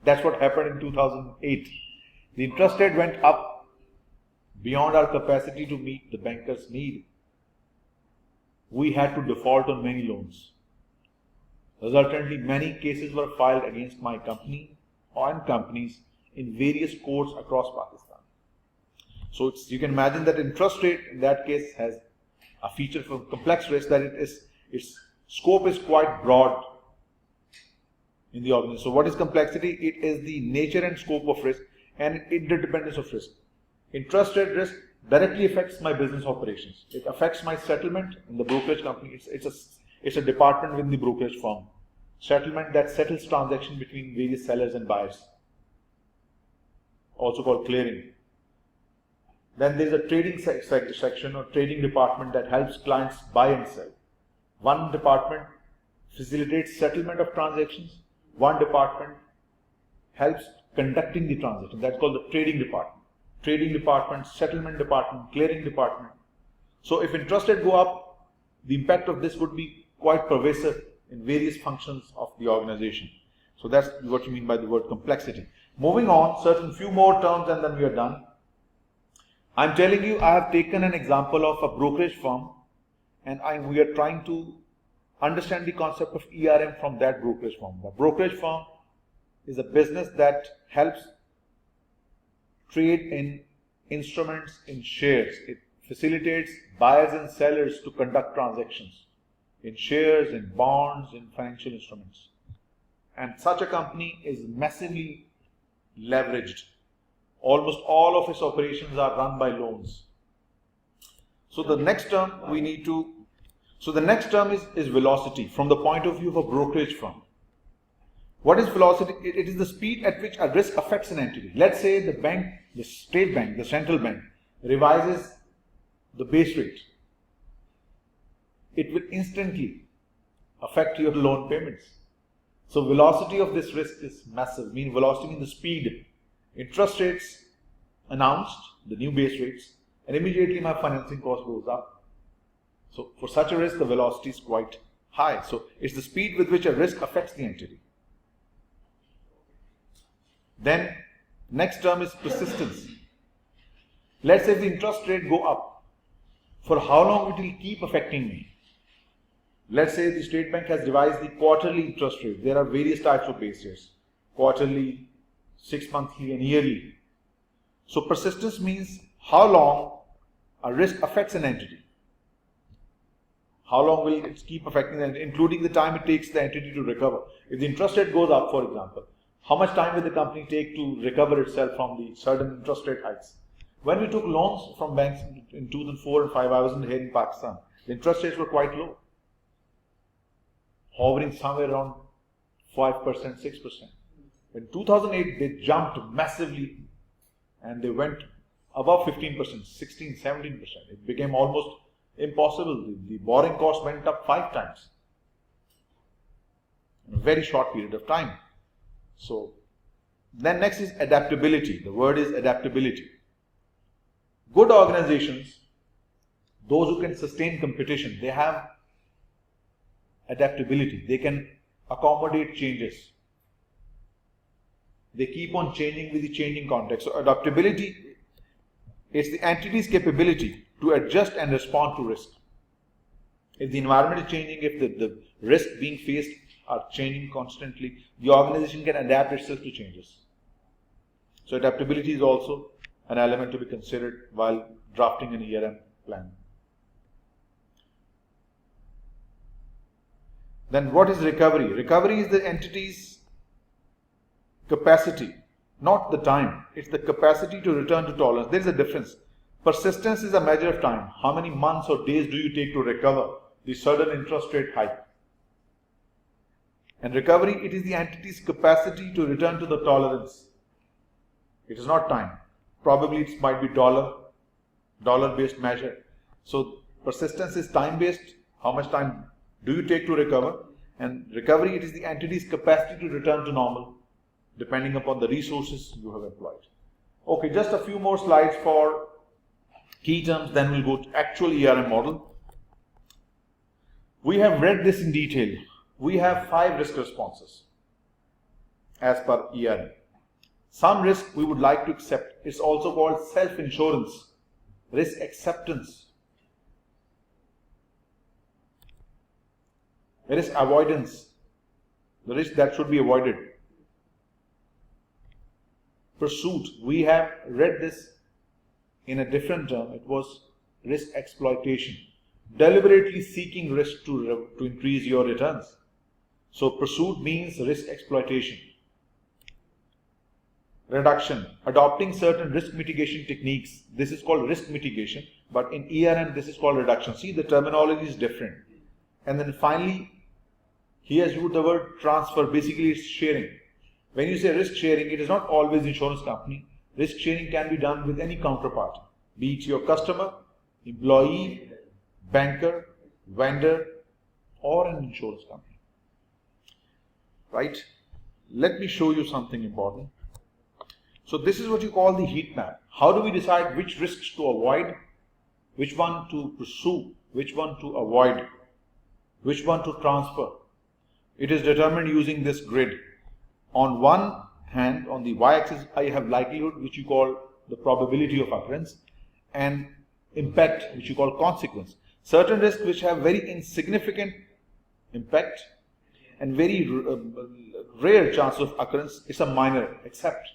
That's what happened in 2008. The interest rate went up beyond our capacity to meet the bankers' need. We had to default on many loans. Resultantly, many cases were filed against my company and companies in various courts across Pakistan. So you can imagine that interest rate in that case has a feature for complex risk, that its scope is quite broad in the organism. So what is complexity? It is the nature and scope of risk and interdependence of risk. Interest rate risk directly affects my business operations. It affects my settlement in the brokerage company. It's a department within the brokerage firm. Settlement that settles transaction between various sellers and buyers, also called clearing. Then there is a trading section or trading department that helps clients buy and sell. One department facilitates settlement of transactions. One department helps conducting the transaction. That's called the trading department. Trading department, settlement department, clearing department. So if interest rate go up, the impact of this would be quite pervasive in various functions of the organization. So that's what you mean by the word complexity. Moving on, few more terms and then we are done. I'm telling you, I have taken an example of a brokerage firm and we are trying to understand the concept of ERM from that brokerage firm. The brokerage firm is a business that helps trade in instruments, in shares. It facilitates buyers and sellers to conduct transactions in shares, in bonds, in financial instruments. And such a company is massively leveraged. Almost all of its operations are run by loans. So the next term is velocity from the point of view of a brokerage firm. What is velocity? It is the speed at which a risk affects an entity. Let's say the bank, the state bank, the central bank revises the base rate. It will instantly affect your loan payments. So velocity of this risk is massive. Mean velocity means the speed. Interest rates announced, the new base rates, and immediately my financing cost goes up. So for such a risk, the velocity is quite high. So it's the speed with which a risk affects the entity. Then next term is persistence. Let's say the interest rate go up. For how long it will keep affecting me? Let's say the state bank has revised the quarterly interest rate. There are various types of base rates. Quarterly, 6 monthly and yearly. So persistence means how long a risk affects an entity. How long will it keep affecting the entity, including the time it takes the entity to recover. If the interest rate goes up, for example, how much time will the company take to recover itself from the certain interest rate hikes? When we took loans from banks in 2004 and 2005, I was here in Pakistan, the interest rates were quite low, hovering somewhere around 5%, 6%. In 2008, they jumped massively and they went above 15%, 16, 17%. It became almost impossible. The borrowing cost went up 5 times in a very short period of time. So then next is adaptability. The word is adaptability. Good organizations, those who can sustain competition, they have adaptability. They can accommodate changes. They keep on changing with the changing context. So adaptability is the entity's capability to adjust and respond to risk. If the environment is changing, if the risk being faced are changing constantly, the organization can adapt itself to changes. So adaptability is also an element to be considered while drafting an ERM plan. Then what is recovery? Recovery is the entity's capacity, not the time. It's the capacity to return to tolerance. There is a difference. Persistence is a measure of time. How many months or days do you take to recover the sudden interest rate hike? And recovery, it is the entity's capacity to return to the tolerance. It is not time. Probably it might be dollar-based measure. So persistence is time-based. How much time do you take to recover? And recovery, it is the entity's capacity to return to normal, depending upon the resources you have employed. Okay, just a few more slides for key terms, then we'll go to actual ERM model. We have read this in detail. We have 5 risk responses as per ERM. Some risk we would like to accept. It's also called self-insurance, risk acceptance, risk avoidance, the risk that should be avoided. Pursuit, we have read this in a different term, it was risk exploitation. Deliberately seeking risk to increase your returns. So pursuit means risk exploitation. Reduction, adopting certain risk mitigation techniques. This is called risk mitigation, but in ERM this is called reduction. See, the terminology is different. And then finally, he has used the word transfer. Basically, it's sharing. When you say risk sharing, it is not always insurance company. Risk sharing can be done with any counterparty, be it your customer, employee, banker, vendor, or an insurance company. Right? Let me show you something important. So this is what you call the heat map. How do we decide which risks to avoid, which one to pursue, which one to avoid, which one to transfer? It is determined using this grid. On one hand, on the y-axis, I have likelihood, which you call the probability of occurrence, and impact, which you call consequence. Certain risks which have very insignificant impact and very rare chance of occurrence, it's a minor, except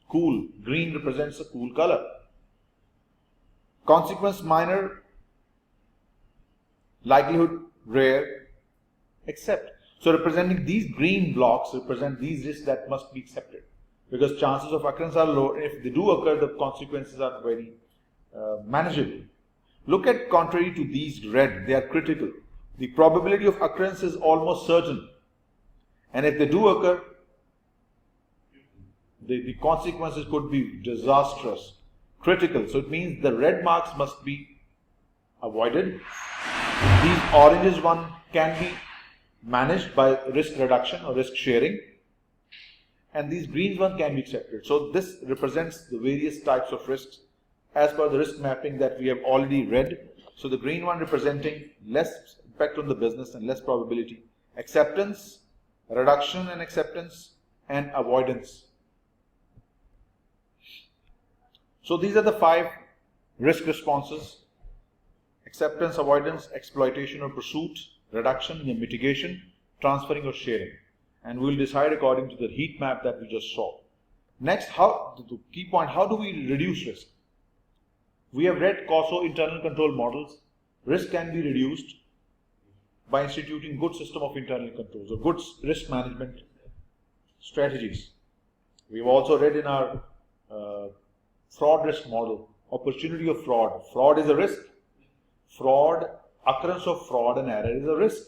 cool. Green represents a cool color. Consequence minor, likelihood rare, except. So representing these green blocks represent these risks that must be accepted, because chances of occurrence are low, and if they do occur, the consequences are very manageable. Look at, contrary to these red, they are critical. The probability of occurrence is almost certain, and if they do occur, the consequences could be disastrous, critical. So it means the red marks must be avoided. These oranges one can be managed by risk reduction or risk sharing, and these green one can be accepted. So this represents the various types of risks as per the risk mapping that we have already read. So the green one representing less impact on the business and less probability, acceptance, reduction and acceptance, and avoidance. So these are the 5 risk responses: acceptance, avoidance, exploitation or pursuit, reduction, and mitigation, transferring or sharing. And we will decide according to the heat map that we just saw. Next, the key point, how do we reduce risk? We have read COSO internal control models. Risk can be reduced by instituting good system of internal controls or good risk management strategies. We have also read in our fraud risk model, opportunity of fraud. Fraud is a risk. Occurrence of fraud and error is a risk.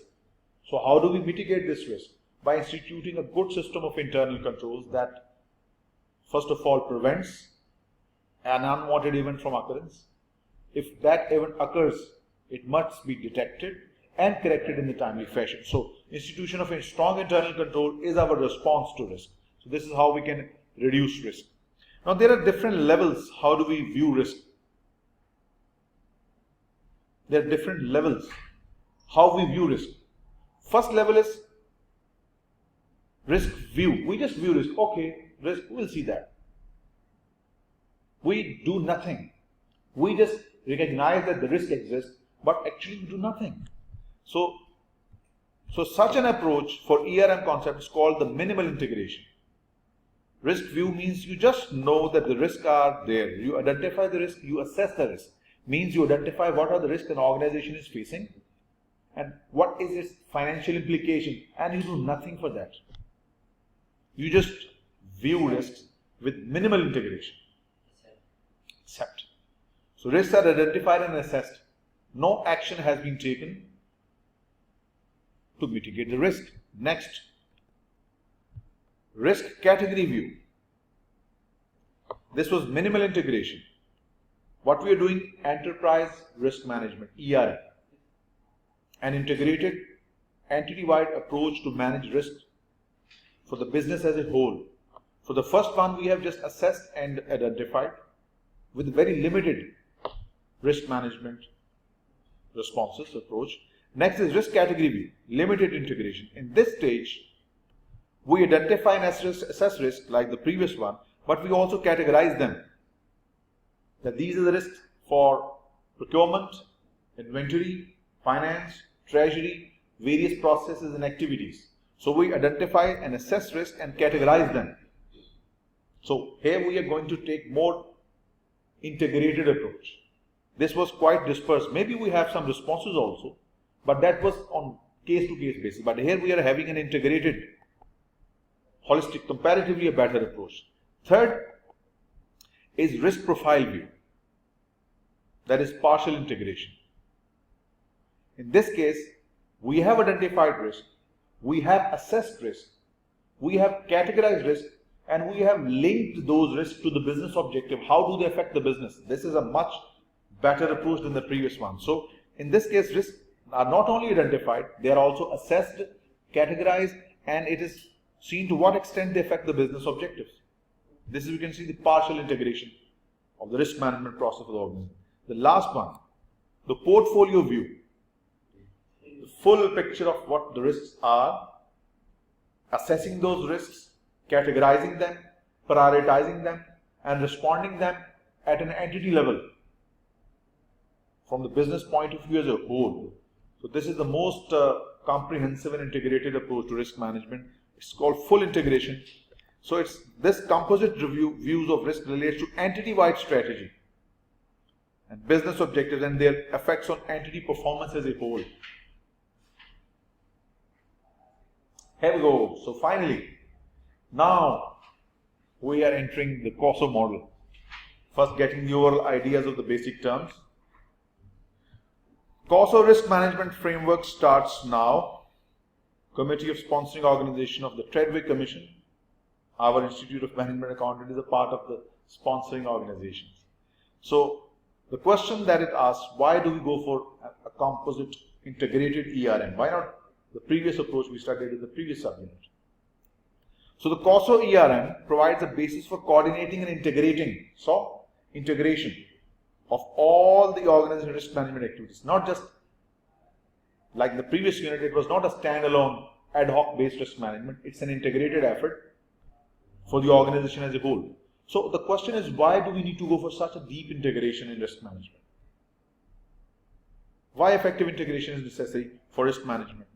So how do we mitigate this risk? By instituting a good system of internal controls that first of all prevents an unwanted event from occurrence. If that event occurs, it must be detected and corrected in the timely fashion. So institution of a strong internal control is our response to risk. So this is how we can reduce risk. Now there are different levels. How do we view risk? There are different levels how we view risk. First level is risk view. We just view risk. Okay, risk, we'll see that. We do nothing. We just recognize that the risk exists, but actually we do nothing. So such an approach for ERM concept is called the minimal integration. Risk view means you just know that the risks are there. You identify the risk, you assess the risk. Means you identify what are the risks an organization is facing and what is its financial implication, and you do nothing for that. You just view risks with minimal integration. Accept. So risks are identified and assessed. No action has been taken to mitigate the risk. Next, risk category view. This was minimal integration. What we are doing, enterprise risk management, ERM, an integrated entity-wide approach to manage risk for the business as a whole. For the first one, we have just assessed and identified with very limited risk management responses approach. Next is risk category view, limited integration. In this stage, we identify and assess risk like the previous one, but we also categorize them. That these are the risks for procurement, inventory, finance, treasury, various processes and activities. So we identify and assess risk and categorize them. So here we are going to take more integrated approach. This was quite dispersed. Maybe we have some responses also, but that was on case-to-case basis. But here we are having an integrated, holistic, comparatively a better approach. Third is risk profile view. That is partial integration. In this case, we have identified risk, we have assessed risk, we have categorized risk, and we have linked those risks to the business objective. How do they affect the business? This is a much better approach than the previous one. So in this case, risks are not only identified, they are also assessed, categorized, and it is seen to what extent they affect the business objectives. This is, you can see, the partial integration of the risk management process of the organization. The last one, the portfolio view. The full picture of what the risks are, assessing those risks, categorizing them, prioritizing them, and responding them at an entity level from the business point of view as a whole. So this is the most comprehensive and integrated approach to risk management. It's called full integration. So it's this composite review views of risk relates to entity-wide strategy and business objectives and their effects on entity performance as a whole. Here we go. So finally, now we are entering the COSO model. First, getting the overall ideas of the basic terms. COSO risk management framework starts now. Committee of Sponsoring Organization of the Treadway Commission. Our Institute of Management Accounting is a part of the sponsoring organizations. So the question that it asks, why do we go for a composite integrated ERM? Why not the previous approach we studied in the previous subunit? So the COSO ERM provides a basis for coordinating and integrating, so integration of all the organizational risk management activities, not just like the previous unit. It was not a standalone ad hoc based risk management. It's an integrated effort for the organization as a whole. So the question is, why do we need to go for such a deep integration in risk management? Why effective integration is necessary for risk management?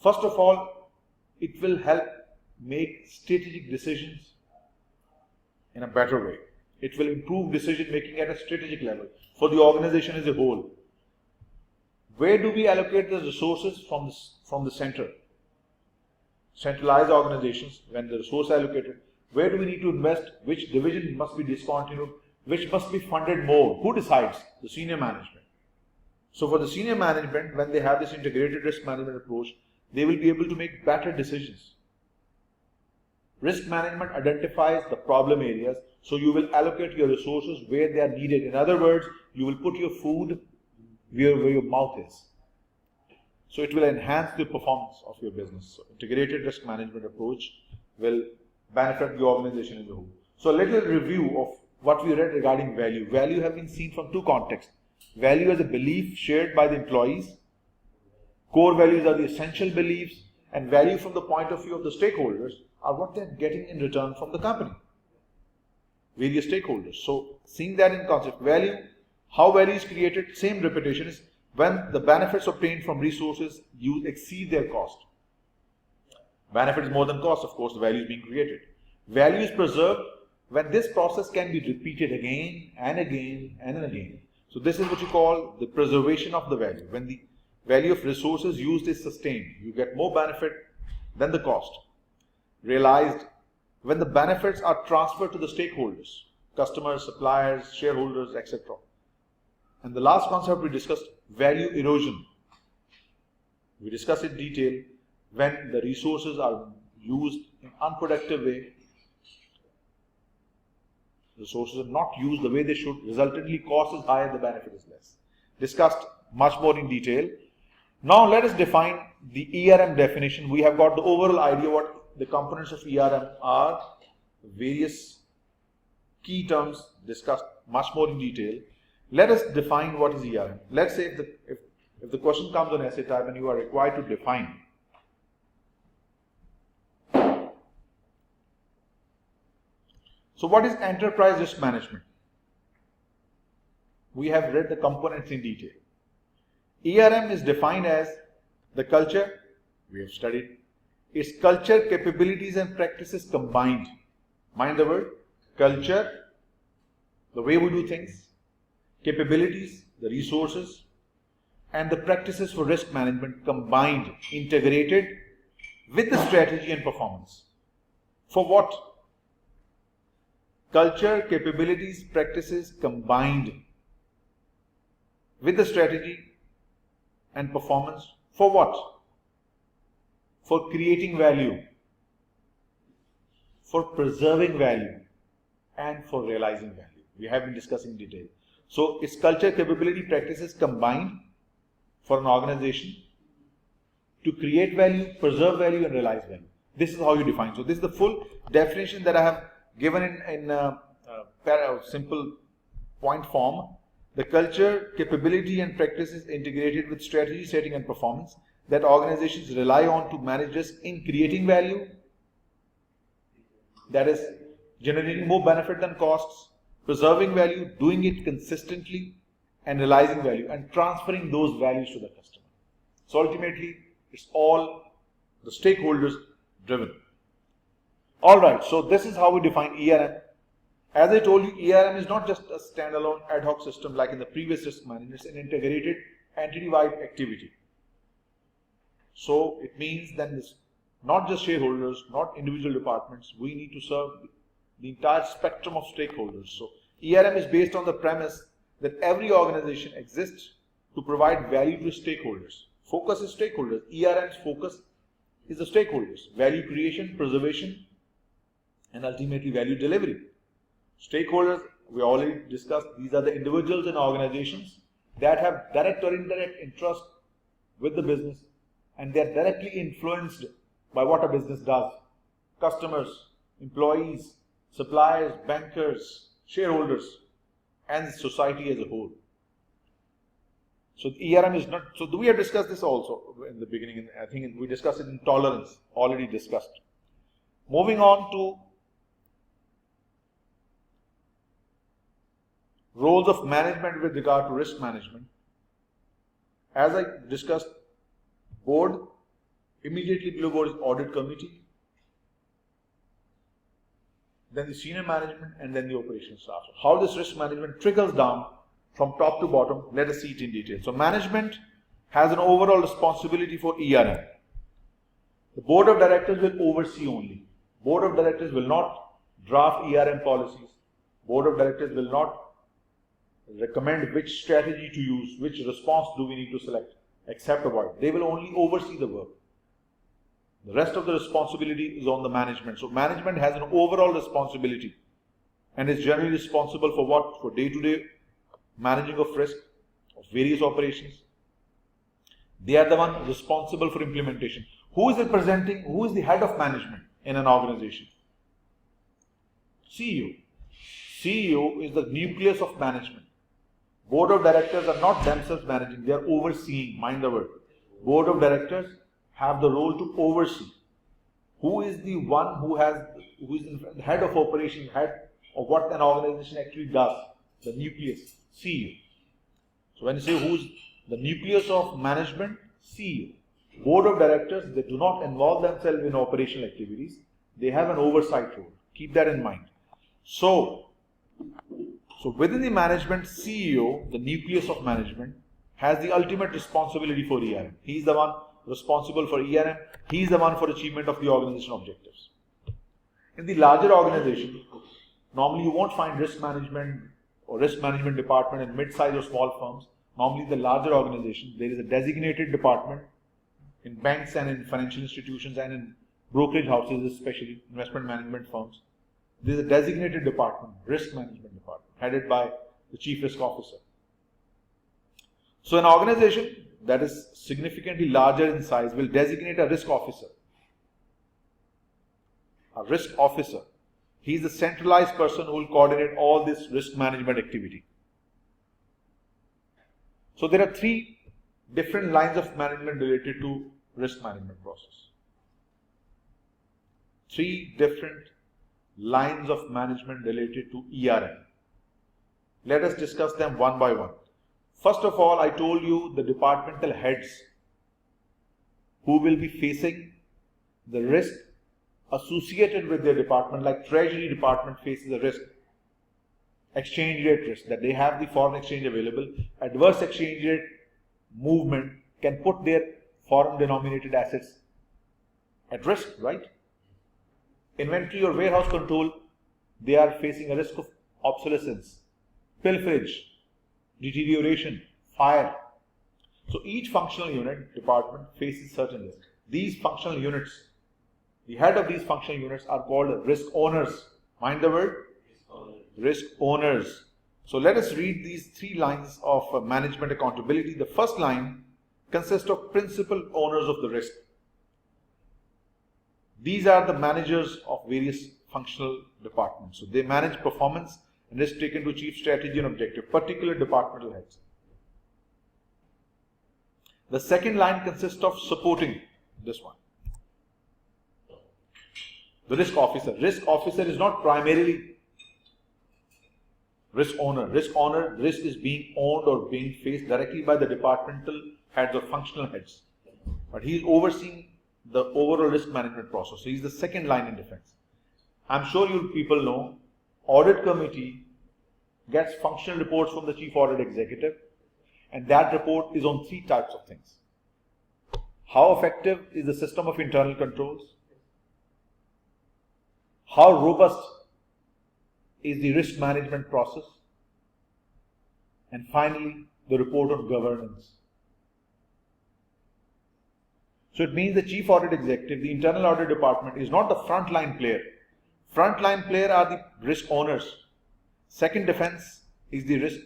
First of all, it will help make strategic decisions in a better way. It will improve decision making at a strategic level for the organization as a whole. Where do we allocate the resources from the center? Centralized organizations, when the resource allocated, where do we need to invest? Which division must be discontinued? Which must be funded more? Who decides? The senior management. So for the senior management, when they have this integrated risk management approach, they will be able to make better decisions. Risk management identifies the problem areas, so you will allocate your resources where they are needed. In other words, you will put your food where your mouth is. So it will enhance the performance of your business. So integrated risk management approach will benefit the organization as a whole. So a little review of what we read regarding value. Value have been seen from two contexts. Value as a belief shared by the employees. Core values are the essential beliefs, and value from the point of view of the stakeholders are what they're getting in return from the company. Various stakeholders. So seeing that in concept, value, how value is created, same repetition is when the benefits obtained from resources exceed their cost. Benefit is more than cost, of course, the value is being created. Value is preserved when this process can be repeated again and again and again. So this is what you call the preservation of the value. When the value of resources used is sustained, you get more benefit than the cost. Realized when the benefits are transferred to the stakeholders, customers, suppliers, shareholders, etc. And the last concept we discussed, value erosion. We discussed in detail when the resources are used in unproductive way. Resources are not used the way they should, resultantly cost is higher, the benefit is less. Discussed much more in detail. Now let us define the ERM definition. We have got the overall idea what the components of ERM are, various key terms discussed much more in detail. Let us define what is ERM. Let's say if the question comes on essay type and you are required to define. So what is enterprise risk management? We have read the components in detail. ERM is defined as the culture, we have studied, its culture, capabilities and practices combined. Mind the word, culture, the way we do things, capabilities, the resources, and the practices for risk management combined, integrated with the strategy and performance. For what? Culture, capabilities, practices combined with the strategy and performance. For what? For creating value, for preserving value, and for realizing value. We have been discussing in detail. So it's culture, capability, practices combined for an organization to create value, preserve value, and realize value. This is how you define. So this is the full definition that I have given in simple point form. The culture, capability, and practices integrated with strategy setting and performance that organizations rely on to manage risk in creating value, that is generating more benefit than costs, preserving value, doing it consistently, and realizing value and transferring those values to the customer. So ultimately, it's all the stakeholders driven. Alright, so this is how we define ERM. As I told you, ERM is not just a standalone ad hoc system like in the previous risk management, it's an integrated entity-wide activity. So it means that this, not just shareholders, not individual departments, we need to serve the entire spectrum of stakeholders. So ERM is based on the premise that every organization exists to provide value to stakeholders. Focus is stakeholders. ERM's focus is the stakeholders. Value creation, preservation, and ultimately value delivery. Stakeholders, we already discussed, these are the individuals and organizations that have direct or indirect interest with the business, and they are directly influenced by what a business does. Customers, employees, suppliers, bankers, shareholders, and society as a whole. So the ERM is not, so we have discussed this also in the beginning, and I think we discussed it in tolerance, already discussed. Moving on to roles of management with regard to risk management. As I discussed, board, immediately below board is audit committee, then the senior management, and then the operations staff. So how this risk management trickles down from top to bottom, let us see it in detail. So management has an overall responsibility for ERM. The board of directors will oversee only. Board of directors will not draft ERM policies. Board of directors will not recommend which strategy to use, which response do we need to select, except avoid. They will only oversee the work. The rest of the responsibility is on the management. So management has an overall responsibility and is generally responsible for what? For day-to-day managing of risk of various operations. They are the one responsible for implementation. Who is representing, who is the head of management in an organization? CEO. CEO is the nucleus of management. Board of directors are not themselves managing, they are overseeing, mind the word. Board of directors have the role to oversee. Who is the one who is the head of operations, head of what an organization actually does? The nucleus, CEO. So when you say who's the nucleus of management, CEO. Board of directors, they do not involve themselves in operational activities. They have an oversight role. Keep that in mind. So within the management, CEO, the nucleus of management, has the ultimate responsibility for ERM. He is the one responsible for ERM. He is the one for achievement of the organization objectives. In the larger organization, normally you won't find risk management or risk management department in mid-size or small firms. Normally the larger organization, there is a designated department in banks and in financial institutions and in brokerage houses, especially investment management firms. There is a designated department, risk management department, headed by the chief risk officer. So an organization that is significantly larger in size will designate a risk officer. A risk officer. He is the centralized person who will coordinate all this risk management activity. So there are three different lines of management related to risk management process. Three different lines of management related to ERM. Let us discuss them one by one. First of all, I told you the departmental heads who will be facing the risk associated with their department, like treasury department faces a risk exchange rate risk, that they have the foreign exchange available. Adverse exchange rate movement can put their foreign denominated assets at risk, right? Inventory or warehouse control, they are facing a risk of obsolescence, pilferage, deterioration, fire. So each functional unit, department faces certain risks. These functional units, the head of these functional units are called risk owners. Mind the word? Risk owners. So let us read these 3 lines of management accountability. The first line consists of principal owners of the risk. These are the managers of various functional departments. So they manage performance and risk taken to achieve strategy and objective, particular departmental heads. The second line consists of supporting this one. The risk officer. Risk officer is not primarily risk owner. Risk is being owned or being faced directly by the departmental heads or functional heads. But he is overseeing the overall risk management process. So he is the second line in defense. I'm sure you people know, audit committee gets functional reports from the chief audit executive, and that report is on 3 types of things. How effective is the system of internal controls? How robust is the risk management process? And finally, the report on governance. So it means the chief audit executive, the internal audit department, is not the frontline player. Frontline player are the risk owners. Second defense is the risk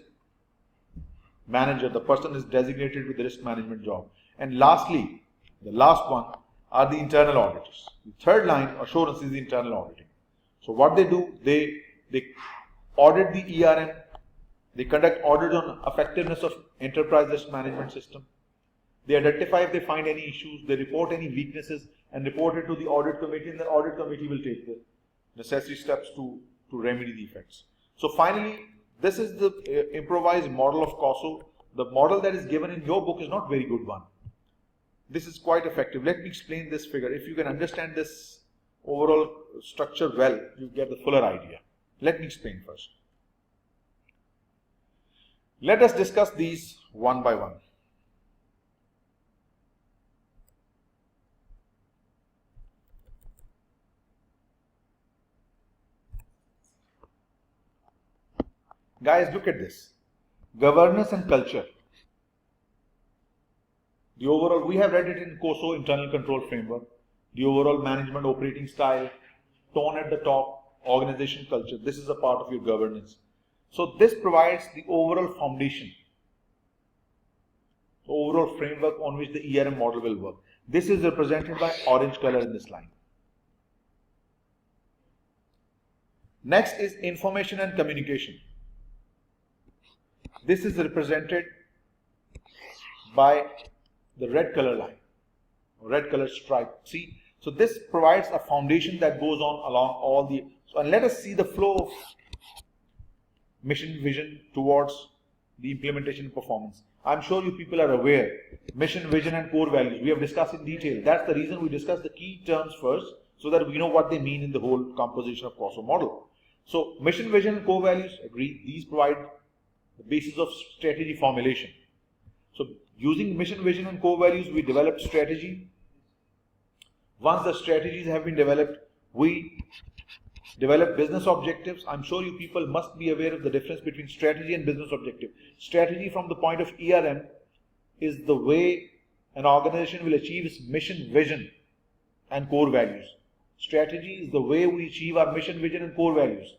manager. The person is designated with the risk management job. And lastly, the last one are the internal auditors. The third line, assurance, is the internal auditing. So what they do, they audit the ERM, they conduct audits on effectiveness of enterprise risk management system. They identify if they find any issues, they report any weaknesses and report it to the audit committee, and the audit committee will take the necessary steps to remedy the effects. So finally, this is the improvised model of COSO. The model that is given in your book is not very good one. This is quite effective. Let me explain this figure. If you can understand this overall structure well, you get the fuller idea. Let me explain first. Let us discuss these one by one. Guys, look at this. Governance and culture. The overall, we have read it in COSO internal control framework. The overall management operating style, tone at the top, organization culture. This is a part of your governance. So this provides the overall foundation, the overall framework on which the ERM model will work. This is represented by orange color in this line. Next is information and communication. This is represented by the red color line, red color stripe. See, so this provides a foundation that goes on along all the. So, and let us see the flow of mission vision towards the implementation performance. I'm sure you people are aware, mission, vision and core values. We have discussed in detail. That's the reason we discuss the key terms first, so that we know what they mean in the whole composition of COSO model. So mission, vision and core values, agree, these provide the basis of strategy formulation. So using mission, vision and core values, we develop strategy. Once the strategies have been developed, we develop business objectives. I'm sure you people must be aware of the difference between strategy and business objective. Strategy from the point of ERM is the way an organization will achieve its mission, vision and core values. Strategy is the way we achieve our mission, vision and core values.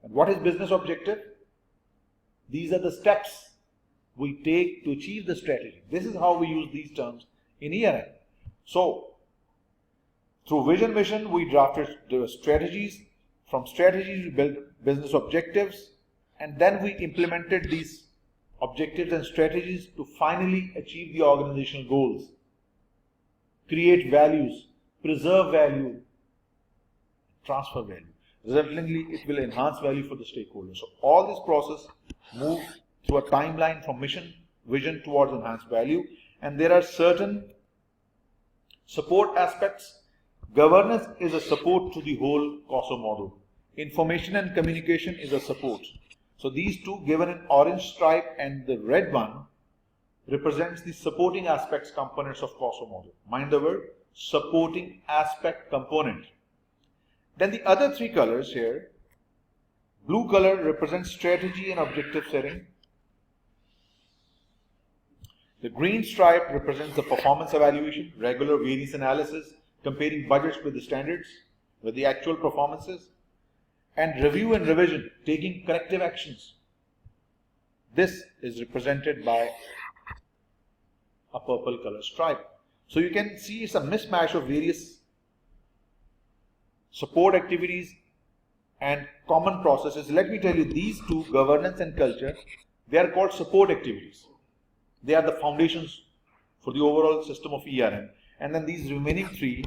And what is business objective? These are the steps we take to achieve the strategy. This is how we use these terms in ERM. So, through vision, mission, we drafted the strategies. From strategies, we built business objectives. And then we implemented these objectives and strategies to finally achieve the organizational goals. Create values, preserve value, transfer value. Resultingly, it will enhance value for the stakeholders. So all this process moves through a timeline from mission, vision towards enhanced value. And there are certain support aspects. Governance is a support to the whole COSO model. Information and communication is a support. So these two given in orange stripe and the red one represents the supporting aspects components of COSO model. Mind the word, supporting aspect component. Then the other three colors here, blue color represents strategy and objective setting. The green stripe represents the performance evaluation, regular variance analysis, comparing budgets with the standards, with the actual performances, and review and revision, taking corrective actions. This is represented by a purple color stripe. So you can see it's a mismatch of various support activities and common processes. Let me tell you, these two, governance and culture, they are called support activities. They are the foundations for the overall system of ERM. And then these remaining three,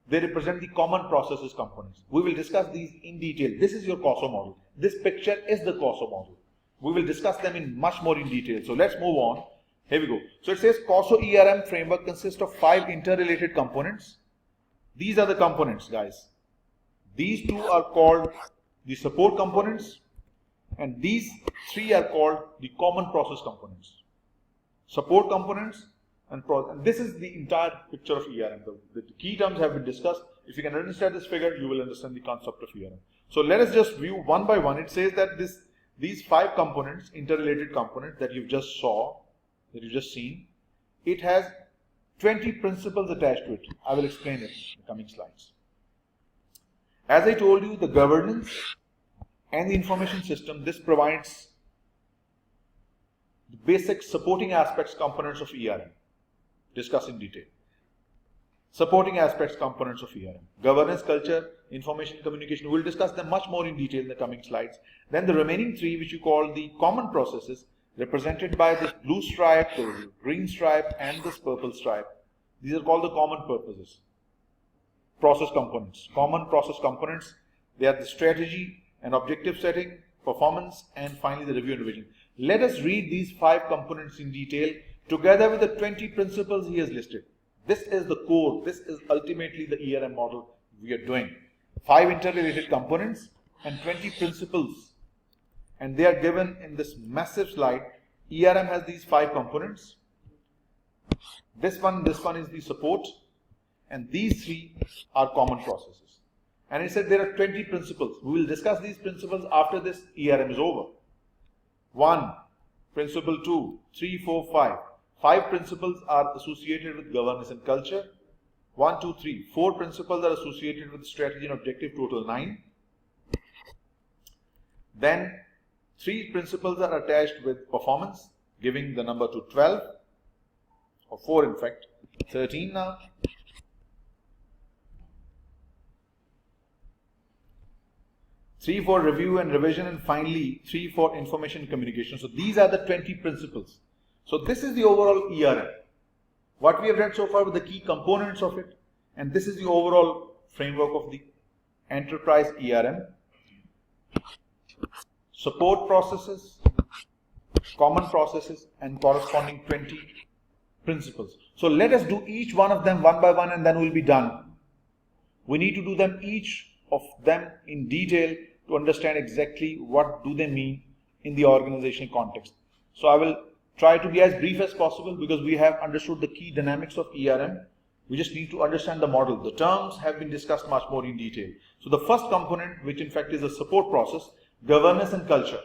they represent the common processes components. We will discuss these in detail. This is your COSO model. This picture is the COSO model. We will discuss them in much more in detail. So let's move on. Here we go. So it says COSO ERM framework consists of 5 interrelated components. These are the components, guys. These two are called the support components, and these three are called the common process components. Support components and this is the entire picture of ERM. The key terms have been discussed. If you can understand this figure, you will understand the concept of ERM. So let us just view one by one. It says that these 5 components, interrelated components that you've just saw, that you've just seen, it has 20 principles attached to it. I will explain it in the coming slides. As I told you, the governance and the information system, this provides the basic supporting aspects components of ERM. Discuss in detail. Supporting aspects components of ERM. Governance, culture, information, communication. We will discuss them much more in detail in the coming slides. Then the remaining 3, which you call the common processes, represented by this blue stripe, the green stripe, and this purple stripe. These are called the common purposes. Process components. Common process components. They are the strategy and objective setting, performance, and finally the review and revision. Let us read these 5 components in detail together with the 20 principles he has listed. This is the core. This is ultimately the ERM model we are doing. 5 interrelated components and 20 principles. And they are given in this massive slide. ERM has these 5 components. This one is the support. And these 3 are common processes. And it said there are 20 principles. We will discuss these principles after this ERM is over. 1, principle 2, 3, 4, 5. 5 principles are associated with governance and culture. 1, 2, 3. 4 principles are associated with strategy and objective, total 9. Then 3 principles are attached with performance, giving the number to 12, or 4 in fact, 13 now. 3 for review and revision, and finally 3 for information communication. So these are the 20 principles. So this is the overall ERM. What we have read so far were the key components of it, and this is the overall framework of the enterprise ERM. Support processes, common processes, and corresponding 20 principles. So let us do each one of them one by one, and then we'll be done. We need to do them each of them in detail to understand exactly what do they mean in the organizational context. So I will try to be as brief as possible because we have understood the key dynamics of ERM. We just need to understand the model. The terms have been discussed much more in detail. So the first component, which in fact is a support process, governance and culture.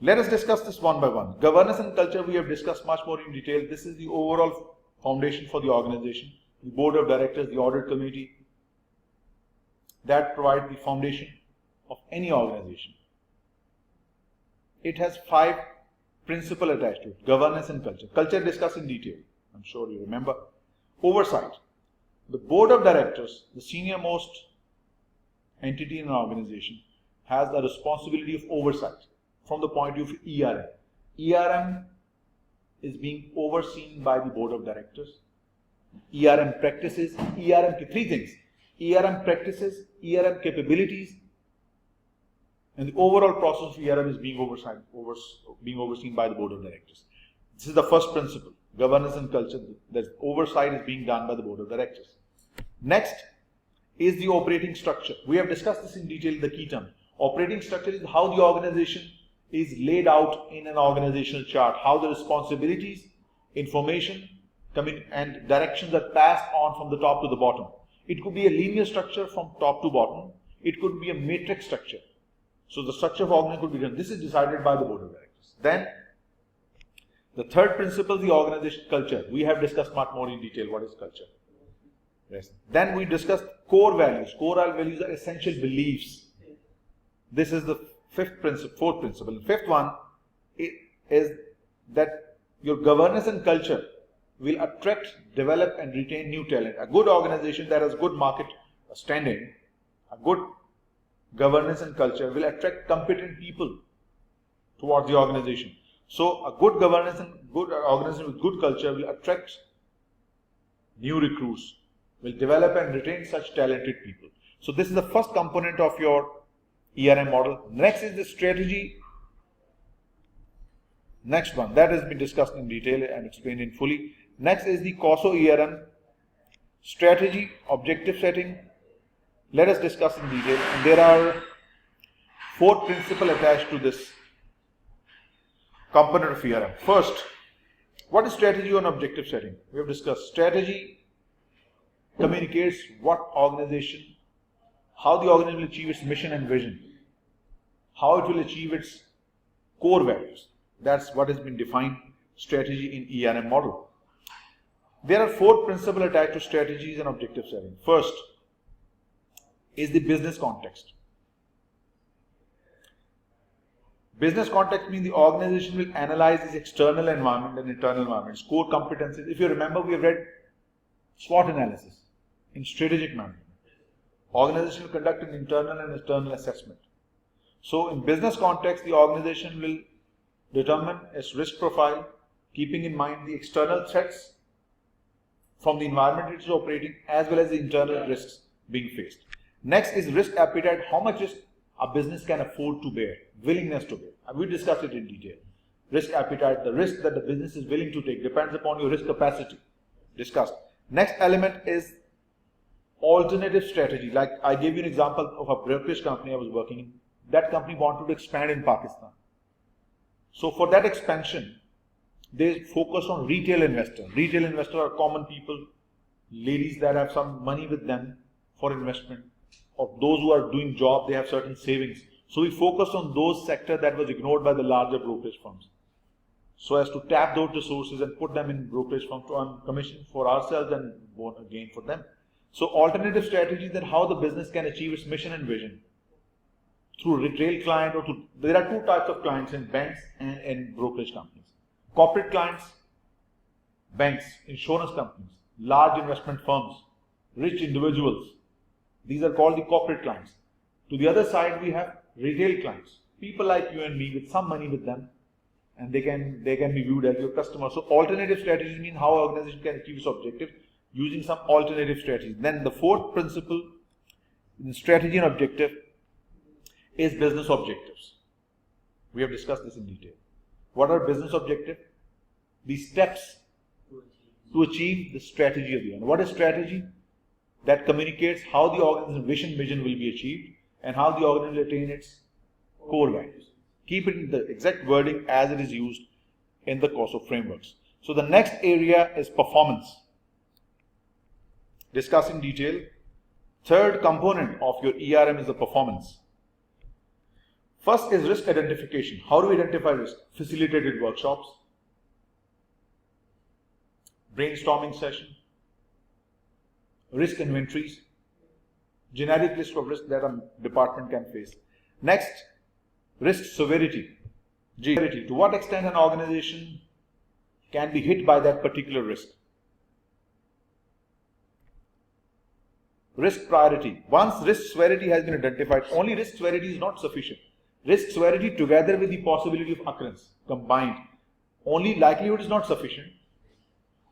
Let us discuss this one by one. Governance and culture we have discussed much more in detail. This is the overall foundation for the organization. The board of directors, the audit committee, that provide the foundation of any organization. It has 5 principles attached to it. Governance and culture. Culture discussed in detail. I'm sure you remember. Oversight. The board of directors, the senior most entity in an organization, has a responsibility of oversight from the point of view of ERM. ERM is being overseen by the board of directors. ERM practices, 3 things. ERM practices, ERM capabilities, and the overall process of ERM is being overseen by the board of directors. This is the first principle, governance and culture. That oversight is being done by the board of directors. Next is the operating structure. We have discussed this in detail, the key term. Operating structure is how the organization is laid out in an organizational chart, how the responsibilities, information, and directions are passed on from the top to the bottom. It could be a linear structure from top to bottom. It could be a matrix structure. So the structure of organization could be done. This is decided by the board of directors. Then the third principle, the organization culture. We have discussed much more in detail what is culture. Yes. Then we discussed core values. Core values are essential beliefs. This is the fourth principle. The fifth one is that your governance and culture will attract, develop and retain new talent. A good organization that has good market standing, a good governance and culture will attract competent people towards the organization. So a good governance and good organization with good culture will attract new recruits, will develop and retain such talented people. So this is the first component of your ERM model. Next is the strategy. Next one, that has been discussed in detail and explained in fully. Next is the COSO ERM, strategy, objective setting. Let us discuss in detail. And there are 4 principles attached to this component of ERM. First, what is strategy and objective setting? We have discussed strategy communicates what organization, how the organization will achieve its mission and vision, how it will achieve its core values. That's what has been defined strategy in ERM model. There are 4 principles attached to strategies and objective setting. First is the business context. Business context means the organization will analyze its external environment and internal environment, its core competencies. If you remember, we have read SWOT analysis in strategic management. Organization will conduct an internal and external assessment. So in business context, the organization will determine its risk profile, keeping in mind the external threats from the environment it is operating as well as the internal risks being faced. Next is risk appetite, how much risk a business can afford to bear, willingness to bear. And we discussed it in detail. Risk appetite, the risk that the business is willing to take depends upon your risk capacity. Discussed. Next element is alternative strategy. Like I gave you an example of a brokerage company I was working in. That company wanted to expand in Pakistan. So for that expansion, they focus on retail investor. Retail investors are common people, ladies that have some money with them for investment, or those who are doing job, they have certain savings. So we focused on those sectors that was ignored by the larger brokerage firms, so as to tap those resources and put them in brokerage firms to earn commission for ourselves and gain for them. So alternative strategies that how the business can achieve its mission and vision through retail client or there are 2 types of clients in banks and in brokerage companies. Corporate clients, banks, insurance companies, large investment firms, rich individuals. These are called the corporate clients. To the other side, we have retail clients, people like you and me with some money with them, and they can be viewed as your customers. So alternative strategies mean how an organization can achieve its objective using some alternative strategies. Then the 4th principle in strategy and objective is business objectives. We have discussed this in detail. What are business objectives? The steps to achieve the strategy of the end. What is strategy? That communicates how the organization's vision will be achieved and how the organization will attain its core values. Keep it in the exact wording as it is used in the COSO frameworks. So the next area is performance. Discuss in detail. Third component of your ERM is the performance. First is risk identification. How do we identify risk? Facilitated workshops, brainstorming session, risk inventories, generic list of risks that a department can face. Next, risk severity. To what extent an organization can be hit by that particular risk. Risk priority. Once risk severity has been identified, only risk severity is not sufficient. Risk severity together with the possibility of occurrence combined. Only likelihood is not sufficient.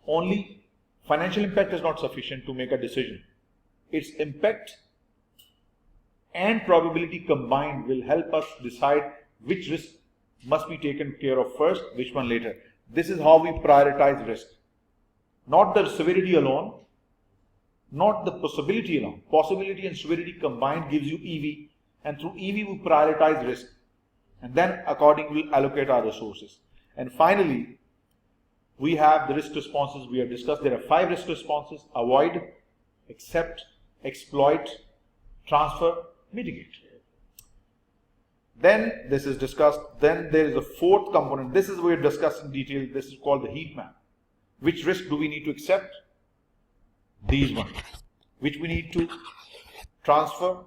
Only financial impact is not sufficient to make a decision. Its impact and probability combined will help us decide which risk must be taken care of first, which one later. This is how we prioritize risk. Not the severity alone, not the possibility alone. Possibility and severity combined gives you EV. And through EV, we prioritize risk. And then accordingly, we'll allocate our resources. And finally, we have the risk responses we have discussed. There are 5 risk responses: avoid, accept, exploit, transfer, mitigate. Then this is discussed. Then there is a 4th component. This is we're discussed in detail. This is called the heat map. Which risk do we need to accept? These ones. Which we need to transfer,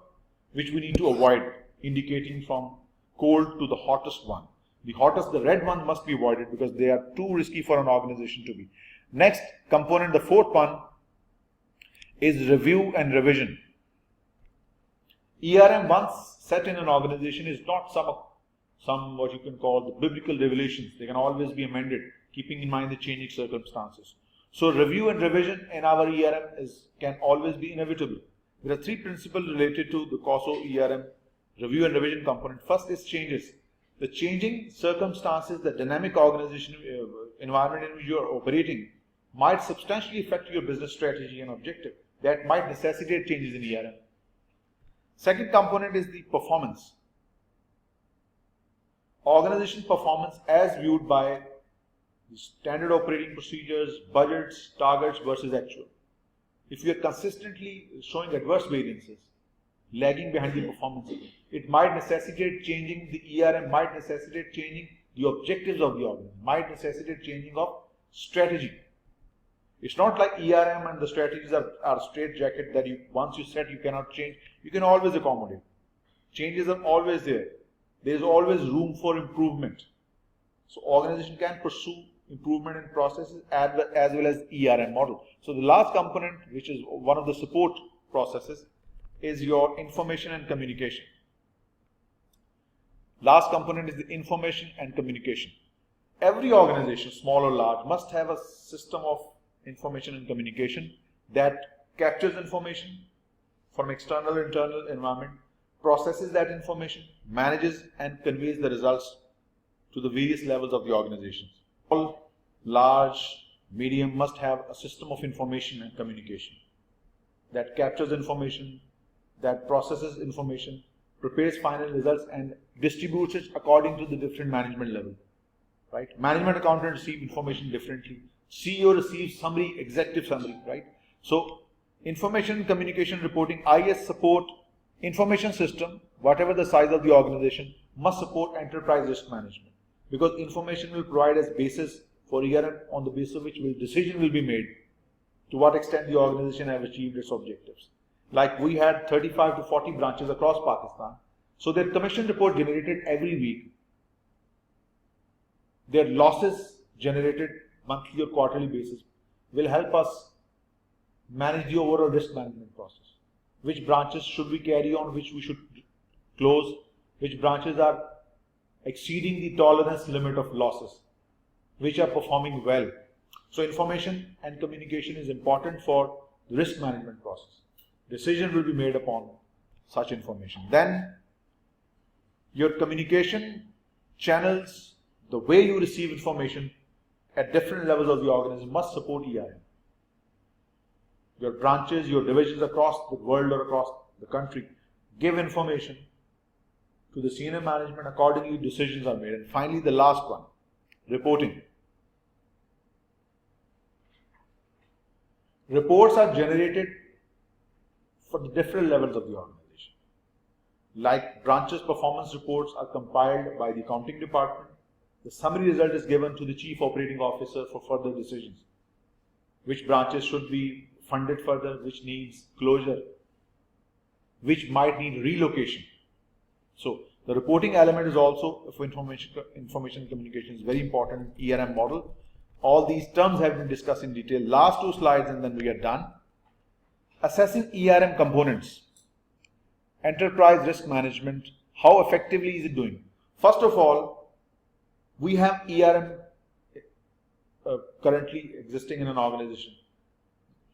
which we need to avoid, indicating from cold to the hottest one. The hottest, the red one, must be avoided because they are too risky for an organization to be. Next component, the 4th one, is review and revision. ERM, once set in an organization, is not some what you can call the biblical revelations. They can always be amended, keeping in mind the changing circumstances. So review and revision in our ERM can always be inevitable. There are 3 principles related to the COSO ERM review and revision component. First is changes. The changing circumstances, the dynamic organization environment in which you are operating might substantially affect your business strategy and objective. That might necessitate changes in ERM. Second component is the performance. Organization performance as viewed by the standard operating procedures, budgets, targets versus actual. If you are consistently showing adverse variances, lagging behind the performance, it might necessitate changing the ERM, might necessitate changing the objectives of the organization, might necessitate changing of strategy. It's not like ERM and the strategies are straight jacket that once you set you cannot change. You can always accommodate. Changes are always there. There is always room for improvement. So organization can pursue improvement in processes as well as ERM model. So the last component, which is one of the support processes, is your information and communication. Last component is the information and communication. Every organization, small or large, must have a system of information and communication that captures information from external and internal environment, processes that information, manages and conveys the results to the various levels of the organization. All large, medium must have a system of information and communication that captures information, that processes information, prepares final results and distributes it according to the different management level. Right? Management accountant receive information differently. CEO receives summary, executive summary, right? So, information and communication reporting, IS support information system, whatever the size of the organization, must support enterprise risk management because information will provide as basis for ERM on the basis of which decision will be made to what extent the organization have achieved its objectives. Like we had 35 to 40 branches across Pakistan, so their commission report generated every week. Their losses generated monthly or quarterly basis will help us manage the overall risk management process. Which branches should we carry on, which we should close, which branches are exceeding the tolerance limit of losses, which are performing well. So information and communication is important for the risk management process. Decision will be made upon such information. Then your communication channels, the way you receive information at different levels of the organism must support ERM. Your branches, your divisions across the world or across the country give information to the senior management. Accordingly, decisions are made. And finally, the last one, reporting. Reports are generated for the different levels of the organization. Like branches' performance reports are compiled by the accounting department. The summary result is given to the chief operating officer for further decisions. Which branches should be funded further, which needs closure, which might need relocation. So the reporting element is also for information communication is very important in ERM model. All these terms have been discussed in detail. Last 2 slides and then we are done. Assessing ERM components. Enterprise risk management. How effectively is it doing? First of all, we have ERM currently existing in an organization.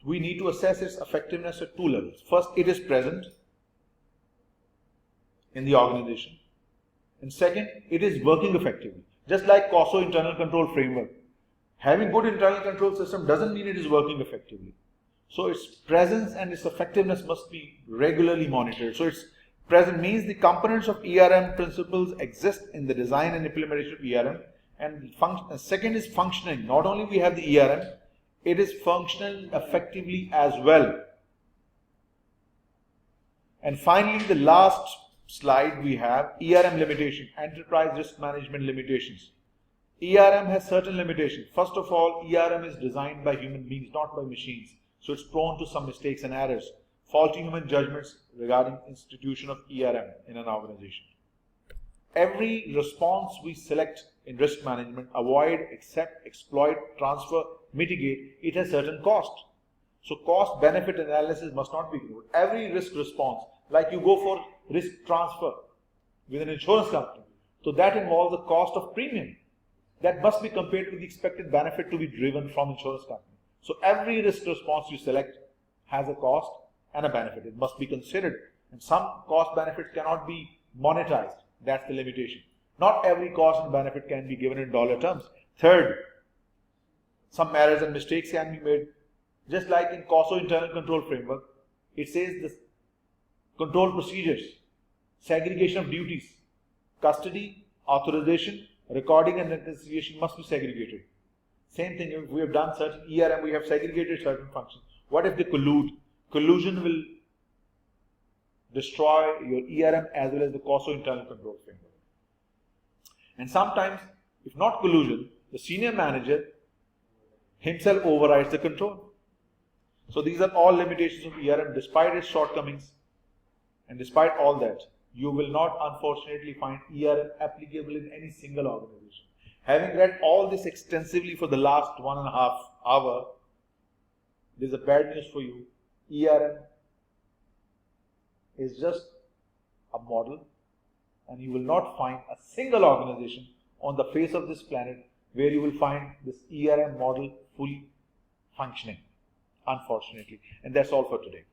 We need to assess its effectiveness at 2 levels. First, it is present in the organization. And second, it is working effectively. Just like COSO internal control framework. Having good internal control system doesn't mean it is working effectively. So its presence and its effectiveness must be regularly monitored. So its Present means the components of ERM principles exist in the design and implementation of ERM. And second is functioning. Not only we have the ERM, it is functional effectively as well. And finally, the last slide we have ERM limitation, enterprise risk management limitations. ERM has certain limitations. First of all, ERM is designed by human beings, not by machines. So it's prone to some mistakes and errors. Faulty human judgments regarding institution of ERM in an organization. Every response we select in risk management, avoid, accept, exploit, transfer, mitigate, it has certain cost. So cost benefit analysis must not be ignored. Every risk response, like you go for risk transfer with an insurance company, so that involves the cost of premium. That must be compared to the expected benefit to be driven from insurance company. So every risk response you select has a cost and a benefit. It must be considered. And some cost benefits cannot be monetized. That's the limitation. Not every cost and benefit can be given in dollar terms. Third, some errors and mistakes can be made. Just like in COSO internal control framework, it says the control procedures, segregation of duties, custody, authorization, recording and reconciliation must be segregated. Same thing, if we have done certain ERM, we have segregated certain functions. What if they collude? Collusion will destroy your ERM as well as the COSO internal control framework. And sometimes, if not collusion, the senior manager himself overrides the control. So these are all limitations of ERM despite its shortcomings. And despite all that, you will not unfortunately find ERM applicable in any single organization. Having read all this extensively for the last 1.5 hours, there's a bad news for you. ERM is just a model, and you will not find a single organization on the face of this planet where you will find this ERM model fully functioning, unfortunately. And that's all for today.